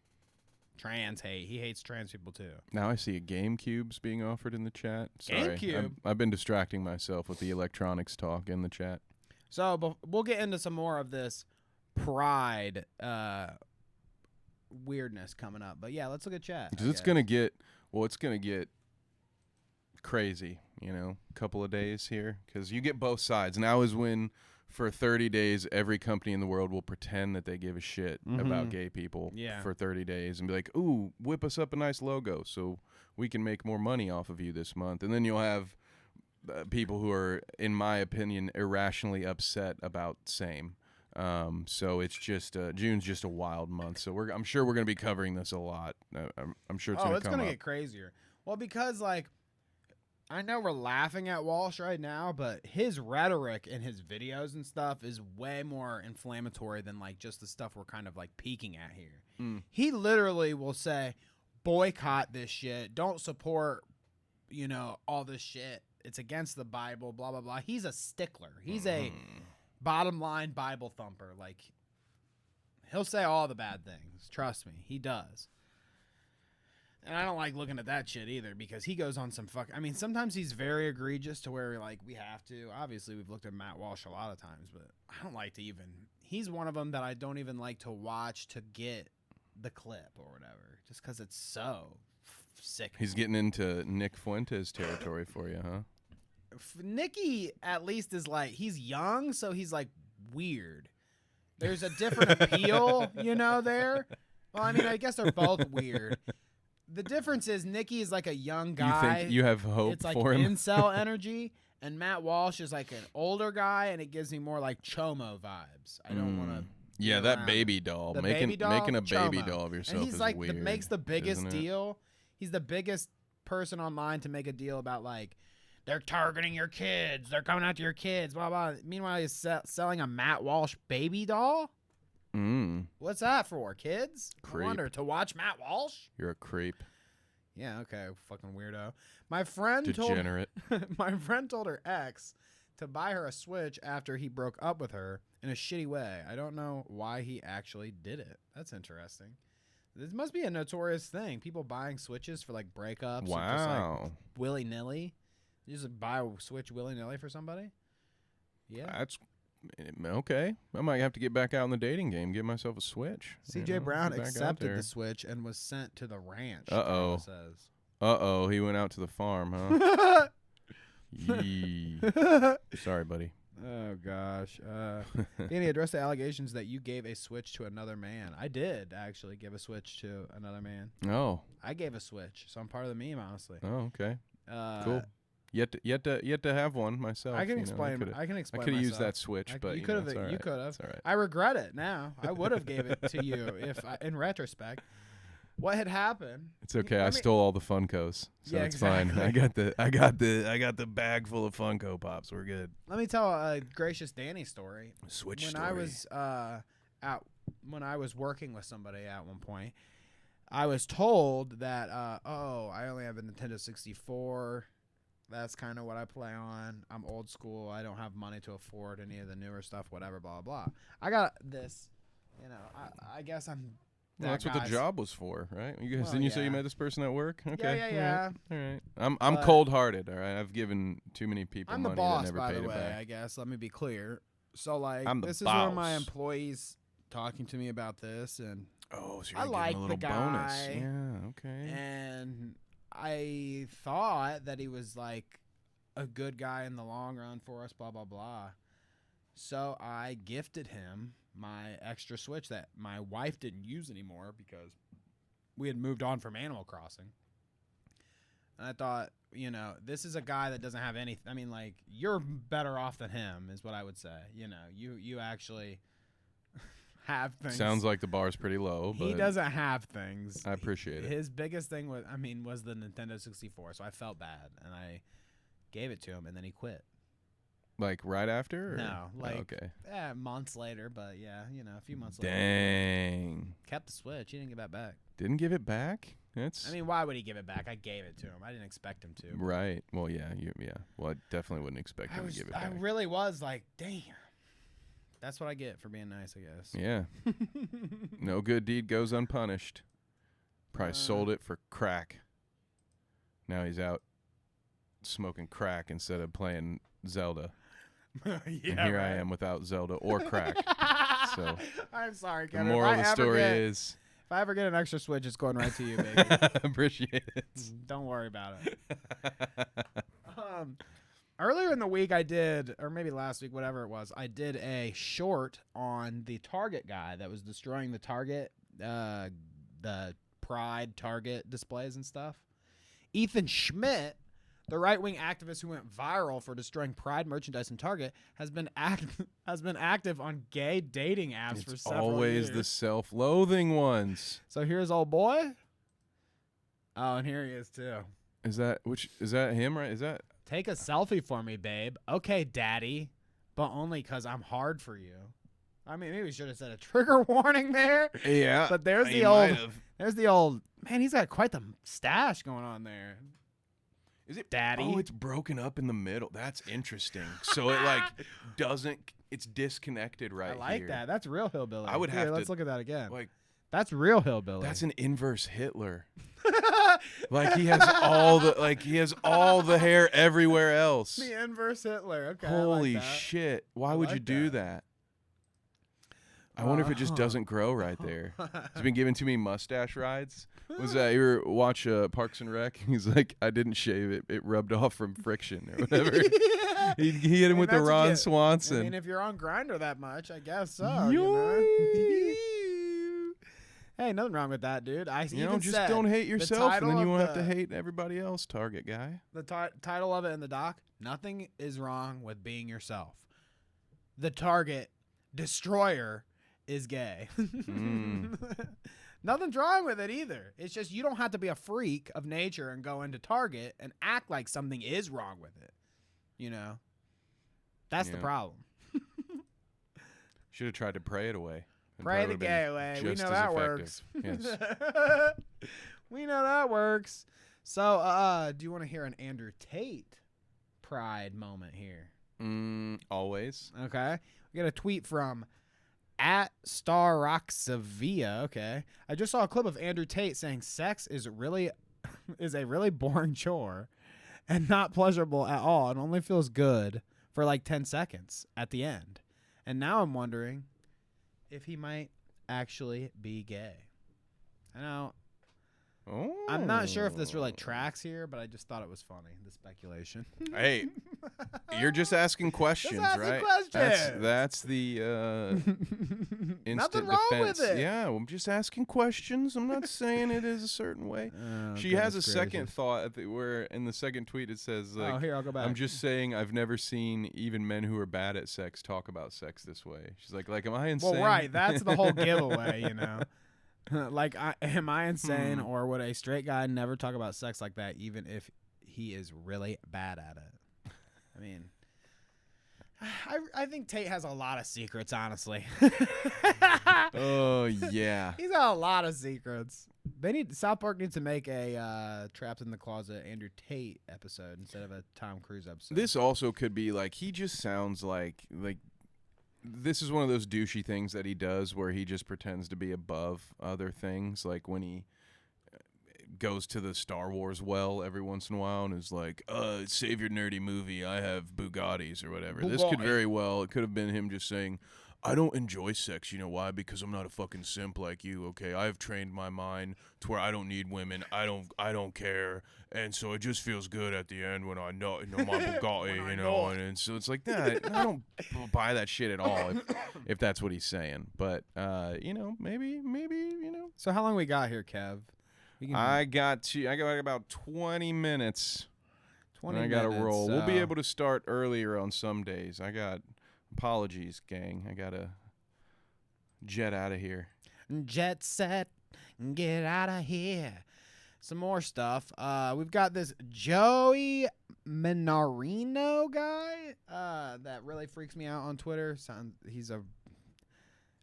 trans hate. He hates trans people too. Now I see a GameCube's being offered in the chat. Sorry. GameCube? I've been distracting myself with the electronics talk in the chat. So we'll get into some more of this pride weirdness coming up. But yeah, let's look at chat. Because it's gonna get crazy, you know, a couple of days here. Because you get both sides. Now is when for 30 days, every company in the world will pretend that they give a shit about gay people for 30 days and be like, ooh, whip us up a nice logo so we can make more money off of you this month. And then you'll have people who are, in my opinion, irrationally upset about same. So it's just June's just a wild month. So I'm sure we're going to be covering this a lot. I'm sure it's going to come up. It's going to get crazier. Well, because like I know we're laughing at Walsh right now, but his rhetoric in his videos and stuff is way more inflammatory than like just the stuff we're kind of like peeking at here. He literally will say, boycott this shit. Don't support, you know, all this shit. It's against the Bible, blah, blah, blah. He's a stickler. He's a bottom line Bible thumper. Like, he'll say all the bad things. Trust me, he does. And I don't like looking at that shit either because he goes on some I mean, sometimes he's very egregious to where like we have to. Obviously, we've looked at Matt Walsh a lot of times, but I don't like to even. He's one of them that I don't even like to watch to get the clip or whatever, just because it's so sick. He's getting into Nick Fuentes territory for you, huh? Nicky at least is like he's young, so he's like weird. There's a different appeal, you know. There. Well, I mean, I guess they're both weird. The difference is Nicky is like a young guy. You think you have hope it's like for him? Incel energy, and Matt Walsh is like an older guy, and it gives me more like Chomo vibes. I don't want to. Yeah, that baby doll. Making a baby doll of yourself and he's is like weird. Makes the biggest isn't it? deal. He's the biggest person online to make a deal about like they're targeting your kids, they're coming after your kids, blah blah. Meanwhile, he's selling a Matt Walsh baby doll. What's that for, kids? Creep. I wonder, to watch Matt Walsh? You're a creep. Yeah, okay, fucking weirdo. My friend Degenerate. My friend told her ex to buy her a Switch after he broke up with her in a shitty way. I don't know why he actually did it. That's interesting. This must be a notorious thing. People buying Switches for like breakups. Wow. Or just like willy-nilly. You just buy a Switch willy-nilly for somebody? Yeah. That's okay. I might have to get back out in the dating game, get myself a Switch. CJ Brown accepted the Switch and was sent to the ranch. Uh-oh. Says. Uh-oh, he went out to the farm, huh? Yee. Sorry, buddy. Oh gosh. Danny, address the allegations that you gave a switch to another man. I did actually give a switch to another man. Oh. I gave a switch, so I'm part of the meme, honestly. Oh, okay. Cool. Yet to have one myself. I can explain. I can explain. I could have used myself. that switch, but you could have. Right. You could have. It's all right. I regret it now. I would have gave it to you in retrospect. What had happened? It's okay. I stole all the Funkos, so it's fine. I got the bag full of Funko Pops. We're good. Let me tell a gracious Danny story. Switch when story. When I was working with somebody at one point, I was told that I only have a Nintendo 64. That's kind of what I play on. I'm old school. I don't have money to afford any of the newer stuff. Whatever. Blah blah. I got this. I guess I'm. Well, that's what the job was for, right? You guys, Well, didn't you say you met this person at work? Okay. Yeah. All right. I'm cold-hearted, all right? I've given too many people I'm the money boss, that never by paid the it way, back. I guess. Let me be clear. So, like, I'm the this is one of my boss. employees talking to me about this, and Oh, so you're I gonna give like him a the little bonus. guy. Yeah, okay. And I thought that he was, like, a good guy in the long run for us, blah, blah, blah. So I gifted him my extra Switch that my wife didn't use anymore because we had moved on from Animal Crossing. And I thought, this is a guy that doesn't have anything. I mean, like, you're better off than him is what I would say. You actually have things. Sounds like the bar's pretty low, but He doesn't have things. I appreciate it. His biggest thing was the Nintendo 64, so I felt bad, and I gave it to him, and then he quit. Like right after? Or? No, like okay. Months later, but yeah, a few months later. Dang. Kept the Switch. He didn't give that back. Didn't give it back? That's. I mean, why would he give it back? I gave it to him. I didn't expect him to. Right. Well, yeah. Well, I definitely wouldn't expect him to give it back. I really was like, damn. That's what I get for being nice, I guess. Yeah. No good deed goes unpunished. Probably sold it for crack. Now he's out smoking crack instead of playing Zelda. Yeah, and here I am without Zelda or crack. So I'm sorry, the Kevin. moral of the story is, if I ever get an extra Switch, it's going right to you, baby. Appreciate it. Don't worry about it. Earlier in the week, I did, or maybe last week, whatever it was, I did a short on the Target guy that was destroying the Target, the Pride Target displays and stuff. Ethan Schmidt, the right-wing activist who went viral for destroying Pride merchandise in Target, has been active on gay dating apps for several always years. the self-loathing ones. So here's old boy. Oh, and here he is too. Is that him, right? Is that Take a selfie for me, babe. Okay, daddy, but only because I'm hard for you. I mean, maybe we should have said a trigger warning there. Yeah. But there's the old man. He's got quite the stash going on there. Is it daddy? Oh, it's broken up in the middle. That's interesting. So it it's disconnected right here. I like that. That's real hillbilly. I would have to. Let's look at that again. Like, that's real hillbilly. that's an inverse Hitler. Like he has all the hair everywhere else. The inverse Hitler. Okay. Holy I like that. shit! Why would you do that? I wonder if it just doesn't grow right there. He's been giving too many mustache rides. Was that you ever watch Parks and Rec? He's like, I didn't shave it; it rubbed off from friction or whatever. he hit him with the Ron Swanson. I mean, if you're on Grindr that much, I guess so. You know? Hey, nothing wrong with that, dude. Just don't hate yourself, and then you won't have to hate everybody else. Target guy. The title of it in the doc: nothing is wrong with being yourself. The Target destroyer is gay. Nothing's wrong with it either. It's just you don't have to be a freak of nature and go into Target and act like something is wrong with it. That's the problem. Should have tried to pray it away. Pray the gay away. We know that works. Yes. We know that works. So, do you want to hear an Andrew Tate pride moment here? Always. Okay. We got a tweet from @StarRoxavia. Okay. I just saw a clip of Andrew Tate saying sex is a really boring chore and not pleasurable at all and only feels good for like 10 seconds at the end. And now I'm wondering if he might actually be gay. I know Oh. I'm not sure if this really tracks here, but I just thought it was funny, the speculation. Hey, you're just asking questions, right? Questions. That's the instant Nothing wrong defense. with it. Yeah, I'm just asking questions. I'm not saying it is a certain way. She has a second thought where in the second tweet it says, like, here, I'll go back. I'm just saying I've never seen even men who are bad at sex talk about sex this way. She's like, am I insane? Well, right. That's the whole giveaway, you know. Like, am I insane, or would a straight guy never talk about sex like that, even if he is really bad at it? I mean, I think Tate has a lot of secrets, honestly. Oh, yeah. He's got a lot of secrets. South Park needs to make a Trapped in the Closet Andrew Tate episode instead of a Tom Cruise episode. This also could be like, he just sounds like this is one of those douchey things that he does where he just pretends to be above other things, like when he goes to the Star Wars well every once in a while and is like, save your nerdy movie, I have Bugattis or whatever. This could very well, it could have been him just saying, I don't enjoy sex. You know why? Because I'm not a fucking simp like you, okay? I've trained my mind to where I don't need women. I don't care. And so it just feels good at the end when I know my Bugatti, you know. And so it's like that. I don't buy that shit at all if that's what he's saying. But, you know, maybe, you know. So how long we got here, Kev? I got about 20 minutes. 20 minutes. I got to roll. We'll be so- able to start earlier on some days. Apologies, gang. I got to jet out of here. Jet set, get out of here. Some more stuff. We've got this Joey Minarino guy that really freaks me out on Twitter. He's a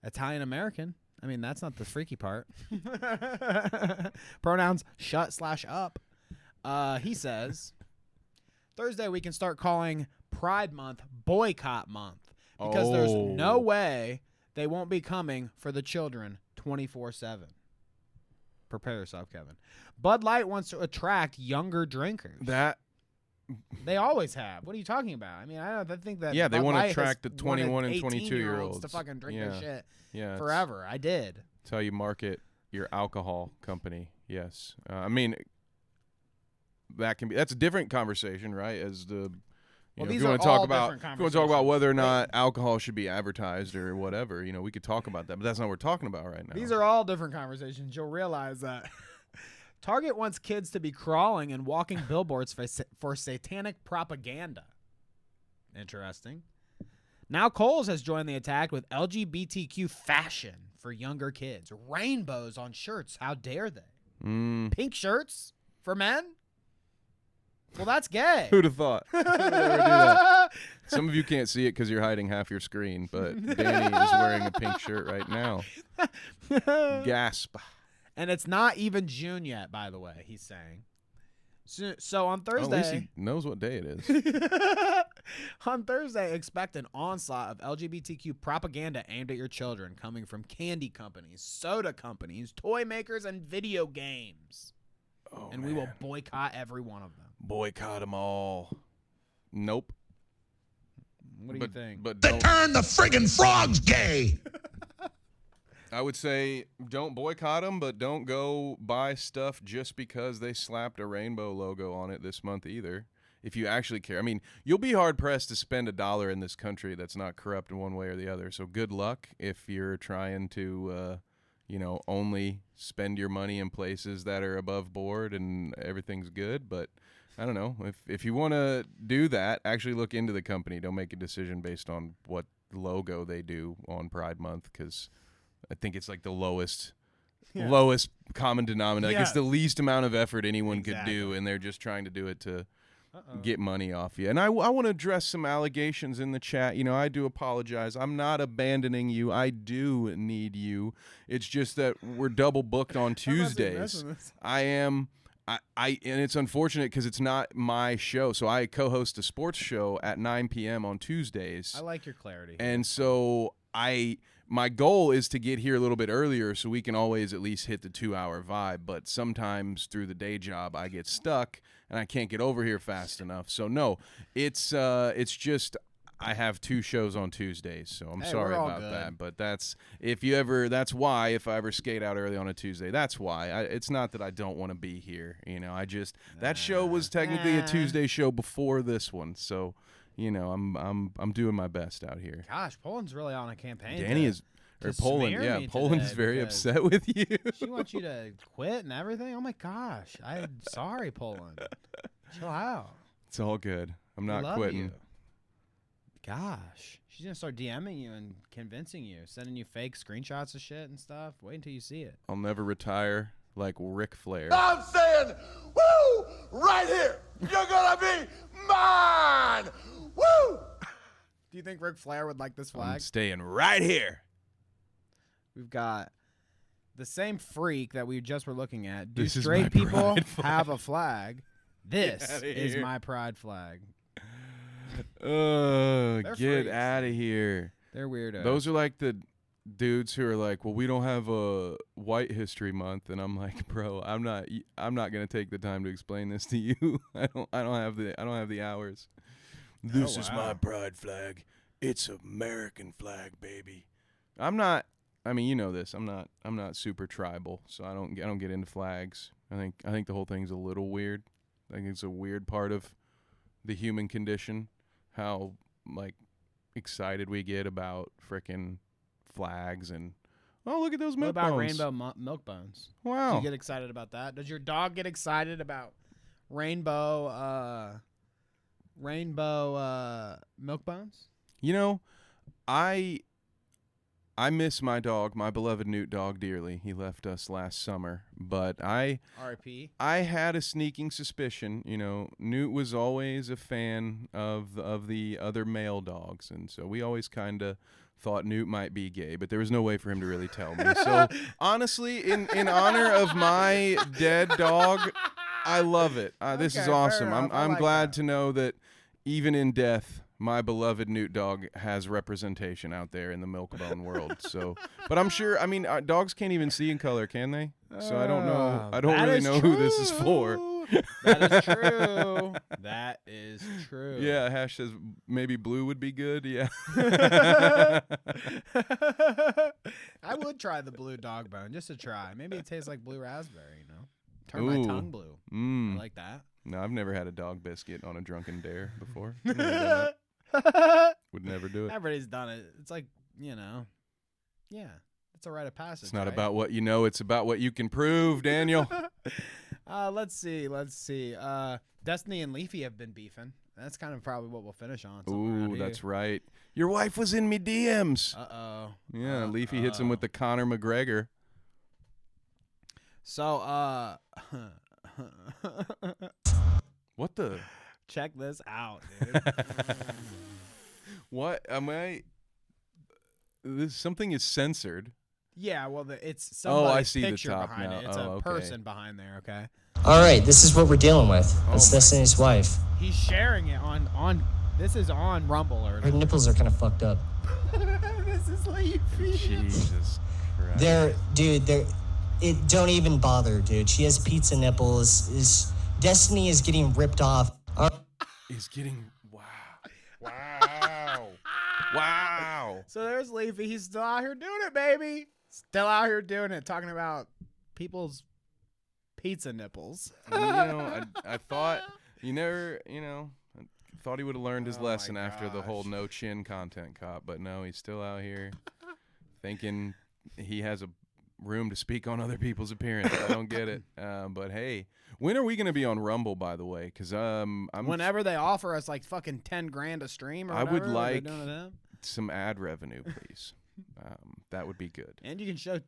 Italian American. I mean, that's not the freaky part. Pronouns shut/up. He says, Thursday we can start calling Pride Month Boycott Month because there's no way they won't be coming for the children 24/7. Prepare yourself, Kevin. Bud Light wants to attract younger drinkers. They always have. What are you talking about? I mean, I think that they Bud want to Light attract the has 21 and wanted 22-year-olds to fucking drink yeah. their shit Yeah, forever. I did. That's how you market your alcohol company. Yes. I mean, that's a different conversation, right? As the if you want to talk about whether or not alcohol should be advertised or whatever, you know, we could talk about that, but that's not what we're talking about right now. These are all different conversations. You'll realize that Target wants kids to be crawling and walking billboards for satanic propaganda. Interesting. Now Kohl's has joined the attack with LGBTQ fashion for younger kids. Rainbows on shirts. How dare they? Pink shirts for men? Well, that's gay. Who'd have thought? Who'd ever do that? Some of you can't see it because you're hiding half your screen, but Danny is wearing a pink shirt right now. Gasp. And it's not even June yet, by the way, he's saying. So on Thursday... at least he knows what day it is. On Thursday, expect an onslaught of LGBTQ propaganda aimed at your children coming from candy companies, soda companies, toy makers, and video games. And we will boycott every one of them. Boycott them all. Nope. What do you think? But they turn the friggin' frogs gay. I would say don't boycott them, but don't go buy stuff just because they slapped a rainbow logo on it this month either. If you actually care. I mean, you'll be hard-pressed to spend $1 in this country that's not corrupt in one way or the other. So good luck if you're trying to, only spend your money in places that are above board and everything's good. But I don't know. If you want to do that, actually look into the company. Don't make a decision based on what logo they do on Pride Month, because I think it's like the lowest common denominator. Like it's the least amount of effort anyone could do, and they're just trying to do it to get money off you. And I want to address some allegations in the chat. You know, I do apologize. I'm not abandoning you. I do need you. It's just that we're double booked on Tuesdays. I am. And it's unfortunate because it's not my show. So I co-host a sports show at 9 p.m. on Tuesdays. I like your clarity. And so my goal is to get here a little bit earlier so we can always at least hit the 2-hour vibe. But sometimes through the day job, I get stuck and I can't get over here fast enough. So no, it's just I have 2 shows on Tuesdays, so I'm sorry we're all about good. that. But that's why if I ever skate out early on a Tuesday, that's why. It's not that I don't want to be here. That show was technically a Tuesday show before this one, so I'm doing my best out here. Gosh, Poland's really on a campaign. Danny is. Or Poland, yeah. Poland is very upset with you. She wants you to quit and everything. Oh my gosh, I'm sorry, Poland. Chill out. It's all good. I'm not quitting. You. Gosh, she's gonna start DMing you and convincing you, sending you fake screenshots of shit and stuff. Wait until you see it. I'll never retire like Ric Flair. I'm saying, woo, right here. You're gonna be mine. Woo. Do you think Ric Flair would like this flag? I'm staying right here. We've got the same freak that we just were looking at. Do This is straight my people pride flag. have a flag? This outta is here. my pride flag. Get out of here. They're weirdos. Those are like the dudes who are like, well, we don't have a White History Month, and I'm like, bro, I'm not gonna take the time to explain this to you. I don't have the hours. This is my pride flag. It's American flag, baby. I'm not. I mean, you know this. I'm not super tribal, so I don't get into flags. I think the whole thing's a little weird. I think it's a weird part of the human condition, how like excited we get about frickin' flags and look at those milk What about bones. rainbow milk bones? Wow. Do you get excited about that? Does your dog get excited about rainbow milk bones? I miss my dog, my beloved Newt dog, dearly. He left us last summer, but R.I.P. I had a sneaking suspicion. Newt was always a fan of the other male dogs, and so we always kind of thought Newt might be gay, but there was no way for him to really tell me. So honestly, in honor of my dead dog, I love it. This is awesome. I'm glad to know that even in death, my beloved Newt dog has representation out there in the milk-bone world. So, but I'm sure. I mean, dogs can't even see in color, can they? So I don't know. I don't really know who this is for. That is true. That is true. Yeah, Hash says maybe blue would be good. Yeah. I would try the blue dog bone just to try. Maybe it tastes like blue raspberry. Turn my tongue blue. I like that. No, I've never had a dog biscuit on a drunken dare before. Would never do it. Everybody's done it. It's like, yeah, it's a rite of passage. It's not about what you know, it's about what you can prove, Daniel. Let's see. Destiny and Leafy have been beefing. That's kind of probably what we'll finish on. Ooh, that's right. Your wife was in me DMs. Uh-oh. Yeah, Leafy hits him with the Conor McGregor. So, what the? Check this out, dude. What am I? Something is censored. Yeah, well, it's somebody's I see the picture top behind now. it. It's a okay. person behind there. Okay. All right, this is what we're dealing with. That's Destiny's wife. He's sharing it on. This is on Rumble or. Her nipples are kind of fucked up. This is Leafy. Jesus Christ. Don't even bother, dude. She has pizza nipples. Destiny is getting ripped off. He's getting wow. So there's Leafy. He's still out here doing it, baby. Still out here doing it, talking about people's pizza nipples. I thought I thought he would have learned his lesson after the whole no chin content cop, but no, he's still out here thinking he has a room to speak on other people's appearance. I don't get it. But hey, when are we going to be on Rumble, by the way? Because whenever they offer us like fucking $10,000 a stream or whatever, I would like some ad revenue, please. That would be good. And you can show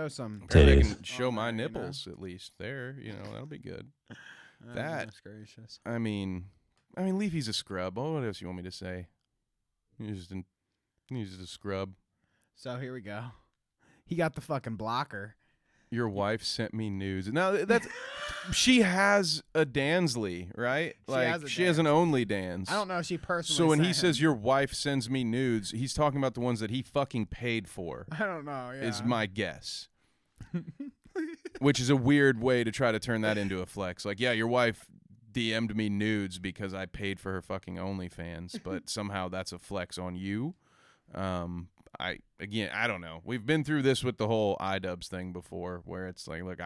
some. I can show my nipples at least there. That'll be good. That's gracious. I mean, Leafy's a scrub. Oh, what else you want me to say? He's just a scrub. So here we go. He got the fucking blocker. Your wife sent me news. Now she has a Dansley, right? She has an only Dans. I don't know if she personally. So when he sent says him. Your wife sends me nudes, he's talking about the ones that he fucking paid for. I don't know. Yeah. Is my guess. Which is a weird way to try to turn that into a flex. Like, yeah, your wife DM'd me nudes because I paid for her fucking OnlyFans, but somehow that's a flex on you. I don't know. We've been through this with the whole iDubbbz thing before, where it's like, look,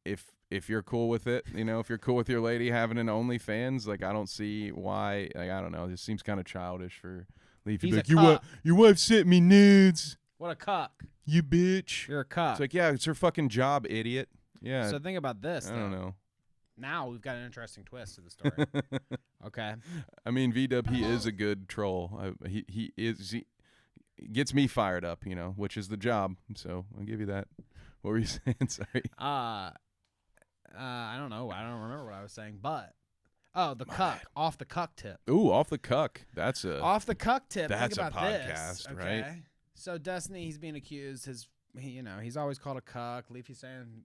if you're cool with it, if you're cool with your lady having an OnlyFans, like I don't see why. Like I don't know. This seems kind of childish for Leafy. He's like, a cuck. Your wife sent me nudes. What a cuck. You bitch. You're a cuck. It's like, yeah, it's her fucking job, idiot. Yeah. So think about this. I don't know. Now we've got an interesting twist to the story. Okay. I mean, V-Dub, he is a good troll. He gets me fired up, which is the job. So I'll give you that. What were you saying? Sorry. I don't know. I don't remember what I was saying, but the cuck, off the cuck tip. Ooh, off the cuck. That's a off the cuck tip. That's think about a podcast, this, okay? right? So Destiny, he's being accused. He's always called a cuck. Leafy saying,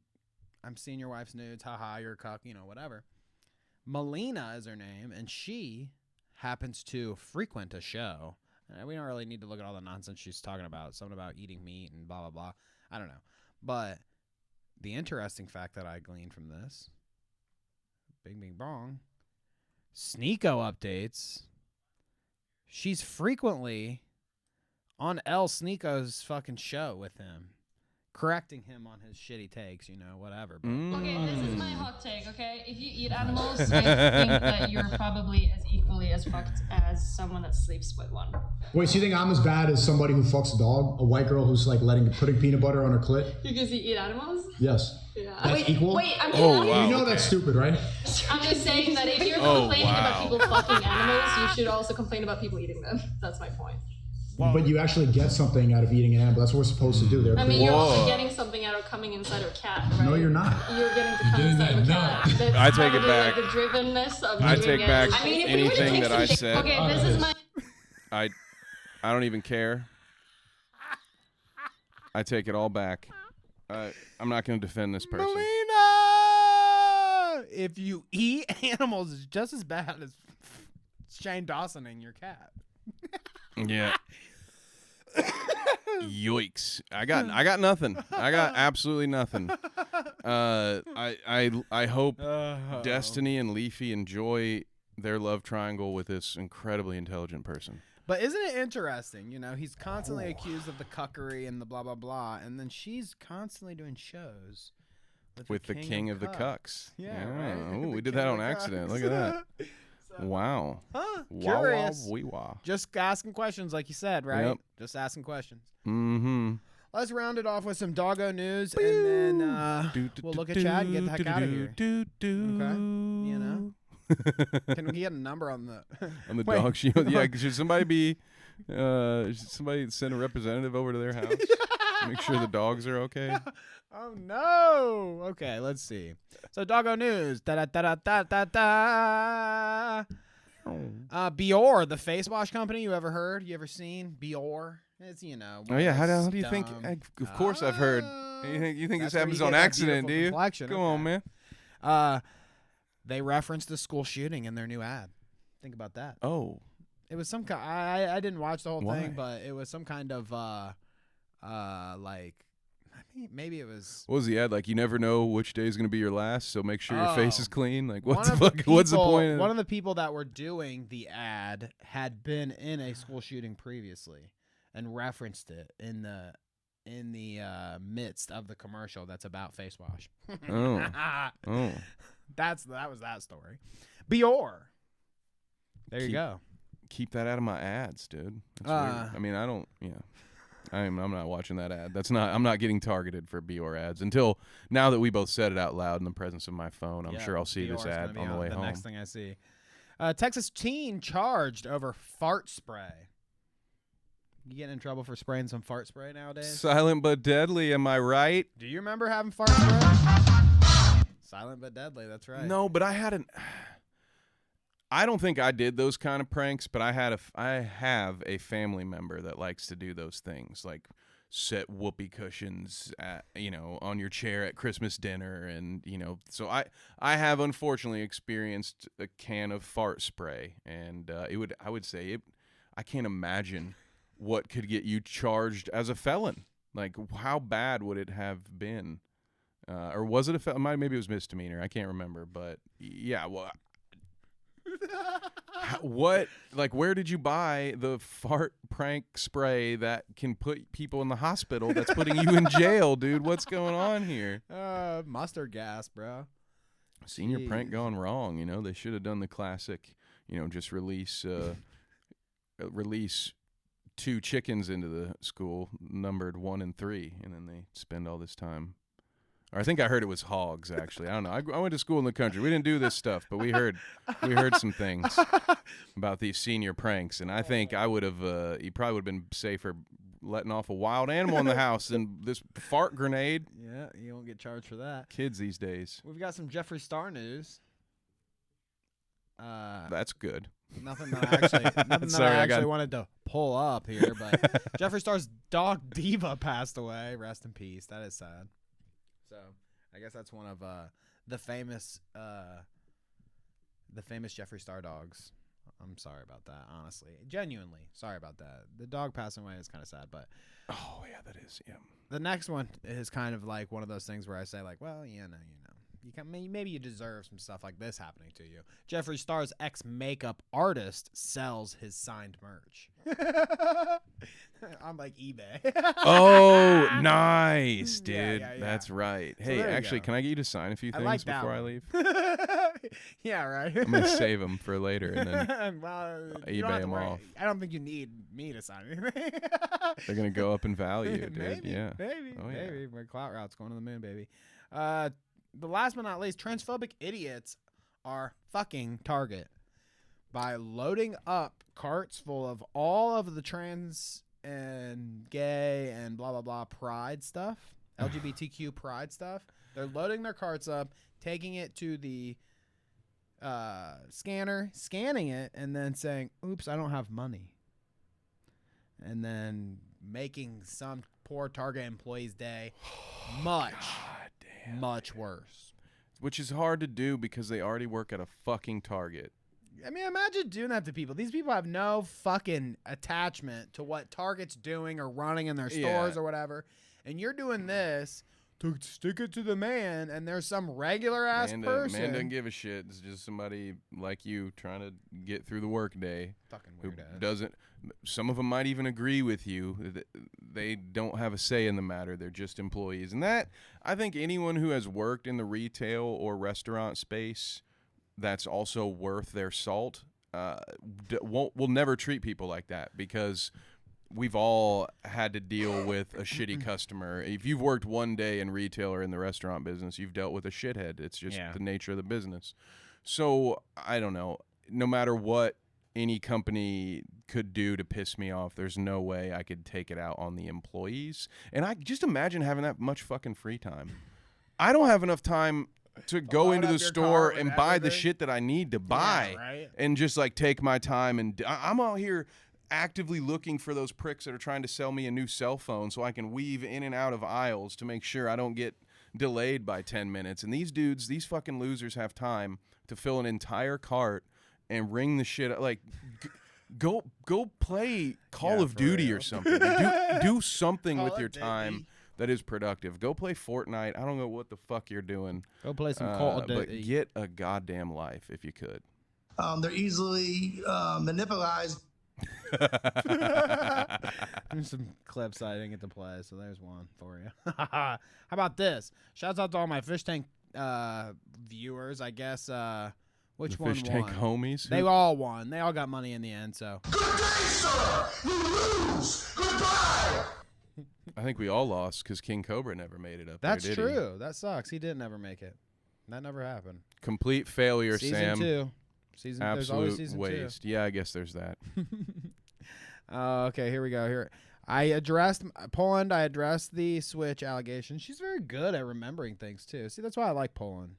"I'm seeing your wife's nudes. Ha, you're a cuck." Whatever. Melina is her name, and she happens to frequent a show. We don't really need to look at all the nonsense she's talking about. Something about eating meat and blah blah blah. I don't know, but the interesting fact that I gleaned from this, bing bing bong, Sneeko updates. She's frequently on El Sneeko's fucking show with him, correcting him on his shitty takes, whatever. But. Okay, this is my hot take, okay? If you eat animals, I think that you're probably as equally as fucked as someone that sleeps with one. Wait, so you think I'm as bad as somebody who fucks a dog? A white girl who's like putting peanut butter on her clit? Because you eat animals? Yes. Yeah. That's equal? Wait, I'm wow. You know that's stupid, right? I'm just saying that if you're complaining about people fucking animals, you should also complain about people eating them. That's my point. But you actually get something out of eating an animal. That's what we're supposed to do. I mean, you're also getting something out of coming inside a cat, right? No, you're not. You're getting to come inside a cat. That's I take it back. Like the drivenness of I doing take back it. I mean, if anything that I said. Okay, this is my... I don't even care. I take it all back. I'm not going to defend this person. Melina! If you eat animals, it's just as bad as Shane Dawson and your cat. Yeah. Yoicks. I got nothing. I got absolutely nothing. I hope Destiny and Leafy enjoy their love triangle with this incredibly intelligent person. But isn't it interesting? He's constantly accused of the cuckery and the blah blah blah, and then she's constantly doing shows with the king of the cucks. Yeah. Right? Oh, we did that on accident. Look at that. Wow. Huh? Wow, Curious. wow, wee wah. Just asking questions, like you said, right? Yep. Just asking questions. Mm-hmm. Let's round it off with some doggo news, and then we'll look at Chad and get the heck out of here. Okay. Can we get a number on the on the dog shield? Yeah. Should somebody send a representative over to their house? Make sure the dogs are okay. Oh no. Okay, let's see. So doggo news. Da da da da da da. Biore, the face wash company. You ever heard? You ever seen Biore? It's Oh yeah. How do you think? Of course I've heard. You think this happens on accident? Do you? Come on, man. They referenced the school shooting in their new ad. Think about that. Oh. It was some kind. I didn't watch the whole Why? thing, but it was some kind of like. Maybe it was. What was the ad like? You never know which day is going to be your last, so make sure your face is clean. Like, what the fuck? What's the point? One of the people that were doing the ad had been in a school shooting previously, and referenced it in the midst of the commercial that's about face wash. Oh. That was that story. Biore. There you go. Keep that out of my ads, dude. That's weird. I mean, I don't. Yeah. I'm not watching that ad. I'm not getting targeted for Biore ads until now that we both said it out loud in the presence of my phone. I'm sure I'll see this ad on the way home. Next thing I see. Texas teen charged over fart spray. You getting in trouble for spraying some fart spray nowadays? Silent but deadly, am I right? Do you remember having fart spray? Silent but deadly, that's right. No, but I don't think I did those kind of pranks, but I have a family member that likes to do those things, like set whoopee cushions on your chair at Christmas dinner, and so I have unfortunately experienced a can of fart spray, and I would say I can't imagine what could get you charged as a felon. Like, how bad would it have been? or was it a maybe it was misdemeanor? I can't remember, but yeah. Well, where did you buy the fart prank spray that can put people in the hospital? That's putting you in jail, dude. What's going on here? Mustard gas, bro. Senior prank gone wrong. You know, they should have done the classic. You know, just release 2 chickens into the school, numbered 1 and 3, and then they spend all this time. Or I think I heard it was hogs. Actually, I don't know. I went to school in the country. We didn't do this stuff, but we heard some things about these senior pranks, and I think I would have. You probably would have been safer letting off a wild animal in the house than this fart grenade. Yeah, you won't get charged for that. Kids these days. We've got some Jeffree Star news. That's good. Nothing that I actually wanted to pull up here, but Jeffree Star's dog Diva passed away. Rest in peace. That is sad. So I guess that's one of the famous Jeffree Star dogs. I'm sorry about that, honestly. Genuinely sorry about that. The dog passing away is kind of sad, but oh yeah, that is, yeah. The next one is kind of like one of those things where I say like, well, you know. Maybe you deserve some stuff like this happening to you. Jeffree Star's ex-makeup artist sells his signed merch on like eBay. Oh, nice, dude. Yeah. That's right. So hey, actually, can I get you to sign a few things before I leave? Yeah, right. I'm going to save them for later and then eBay them off. I don't think you need me to sign anything. They're going to go up in value, dude. Maybe, yeah. Maybe. Oh, yeah. Maybe. My Clout route's going to the moon, baby. The last but not least, transphobic idiots are fucking Target by loading up carts full of all of the trans and gay and blah, blah, blah pride stuff, LGBTQ pride stuff. They're loading their carts up, taking it to the scanner, scanning it, and then saying, oops, I don't have money. And then making some poor Target employee's day much worse. Which is hard to do because they already work at a fucking Target. I mean, imagine doing that to people. These people have no fucking attachment to what Target's doing or running in their stores or whatever. And you're doing this to stick it to the man, and there's some regular-ass person. Man doesn't give a shit. It's just somebody like you trying to get through the workday. Fucking weird who doesn't. Some of them might even agree with you. They don't have a say in the matter. They're just employees. And that, I think anyone who has worked in the retail or restaurant space that's also worth their salt will never treat people like that, because we've all had to deal with a shitty customer. If you've worked one day in retail or in the restaurant business, you've dealt with a shithead. It's just the nature of the business. So I don't know. No matter what any company could do to piss me off, there's no way I could take it out on the employees. And I just imagine having that much fucking free time. I don't have enough time to go into the store and buy the shit that I need to buy, and just like take my time. And I'm out here actively looking for those pricks that are trying to sell me a new cell phone so I can weave in and out of aisles to make sure I don't get delayed by 10 minutes. And these dudes, these fucking losers, have time to fill an entire cart and ring the shit up. Like, go play Call of Duty or something. Do something with your time that is productive. Go play Fortnite. I don't know what the fuck you're doing. Go play some Call of Duty. But get a goddamn life if you could. They're easily manipulated. There's some clips I didn't get to play, so there's one for you. How about this? Shouts out to all my fish tank viewers, I guess. Which one won? Fish tank homies? They all won. They all got money in the end, so. Good day, sir! You lose! Goodbye! I think we all lost because King Cobra never made it up. That's there, did true. That sucks. He didn't ever make it. That never happened. Complete failure, Season Sam. 2. Absolute always season waste. 2. Yeah, I guess there's that. Okay, here we go. Here, I addressed Poland. I addressed the Switch allegation. She's very good at remembering things too. See, that's why I like Poland.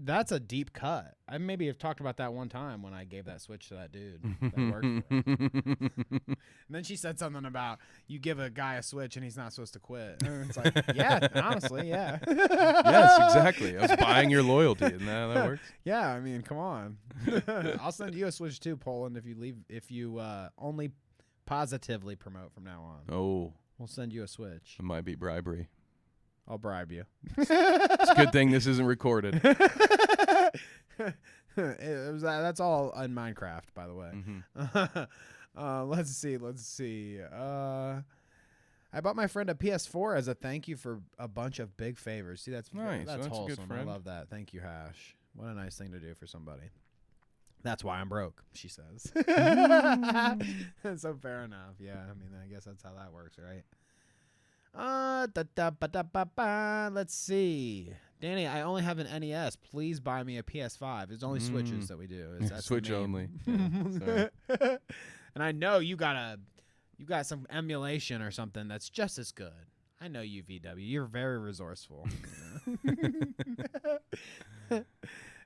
That's a deep cut. I maybe have talked about that one time when I gave that Switch to that dude that worked for him. And then she said something about you give a guy a Switch and he's not supposed to quit. And it's like, yeah, honestly, yeah. Yes, exactly. I was buying your loyalty, and that works. Yeah, I mean, come on. I'll send you a Switch too, Poland, if you only positively promote from now on. Oh, we'll send you a Switch. It might be bribery. I'll bribe you. It's a good thing this isn't recorded. That's all in Minecraft, by the way. Let's see. I bought my friend a PS4 as a thank you for a bunch of big favors. See, that's nice. That's a wholesome. good friend. I love that. Thank you, Hash. What a nice thing to do for somebody. That's why I'm broke, she says. So fair enough. Yeah, I mean, I guess that's how that works, right? Let's see. Danny, I only have an NES. Please buy me a PS5. It's only Switches that we do. That's Switch only. Yeah, and I know you got some emulation or something that's just as good. I know you, VW. You're very resourceful.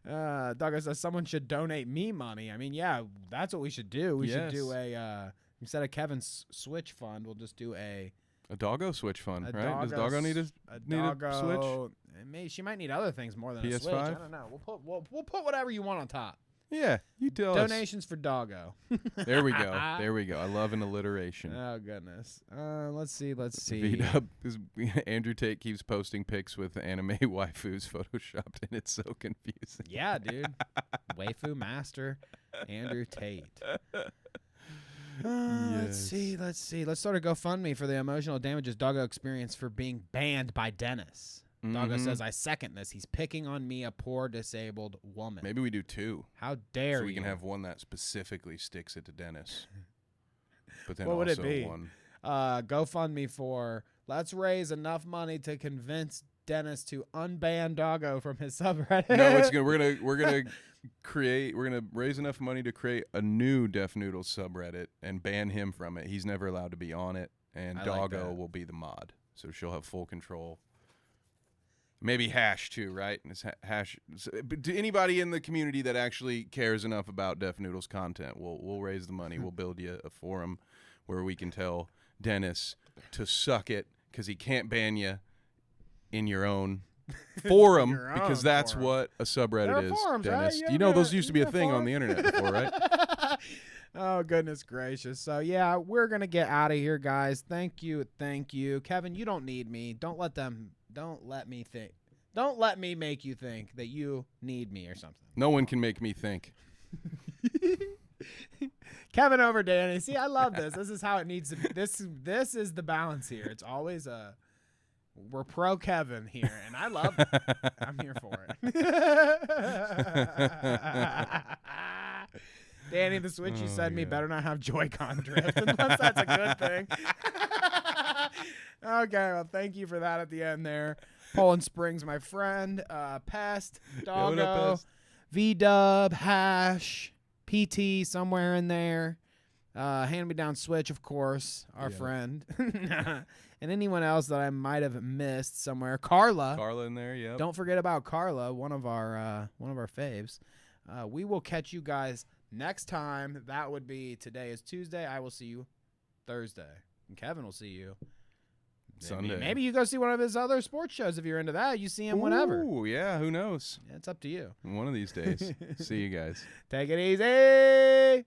Doug says someone should donate me money. I mean, yeah, that's what we should do. We should do a instead of Kevin's Switch fund, we'll just do a Doggo Switch fund, right? Does Doggo need a Switch? She might need other things more than PS5? a Switch. I don't know. We'll put whatever you want on top. Yeah, you tell us. Donations for Doggo. There we go. I love an alliteration. Oh goodness. Let's see. V-Dub, Andrew Tate keeps posting pics with anime waifus photoshopped, and it's so confusing. Yeah, dude. Waifu master Andrew Tate. Let's see. Let's start a GoFundMe for the emotional damages Doggo experienced for being banned by Dennis. Doggo says, I second this. He's picking on me, a poor disabled woman. Maybe we do two. How dare you? So we can have one that specifically sticks it to Dennis. But then what would also it be? one. GoFundMe for let's raise enough money to convince Dennis to unban Doggo from his subreddit. No, we're gonna raise enough money to create a new Def Noodles subreddit and ban him from it. He's never allowed to be on it, and Doggo will be the mod, so she'll have full control. Maybe Hash too, right? It's Hash. But to anybody in the community that actually cares enough about Def Noodles content, we'll raise the money. We'll build you a forum where we can tell Dennis to suck it because he can't ban you in your own forum because that's what a subreddit is. Forums, Dennis, right? you know those used to be a thing on the internet before, right? Oh, goodness gracious. So, yeah, we're going to get out of here, guys. Thank you. Kevin, you don't need me. Don't let me make you think that you need me or something. No one can make me think. Kevin over Danny. See, I love this. This is how it needs to be. This is the balance here. It's always we're pro Kevin here, and I love it. I'm here for it. Danny, the Switch you send me better not have Joy-Con drift, unless that's a good thing. Okay, well, thank you for that at the end there. Poland Springs, my friend. Pest, Doggo, V-Dub, Hash, PT, somewhere in there. Hand Me Down Switch, of course, our friend. And anyone else that I might have missed somewhere. Carla in there, yeah. Don't forget about Carla, one of our faves. We will catch you guys next time. That would be, today is Tuesday. I will see you Thursday. And Kevin will see you Sunday. Maybe you go see one of his other sports shows if you're into that. You see him whenever. Oh, yeah, who knows? It's up to you. One of these days. See you guys. Take it easy.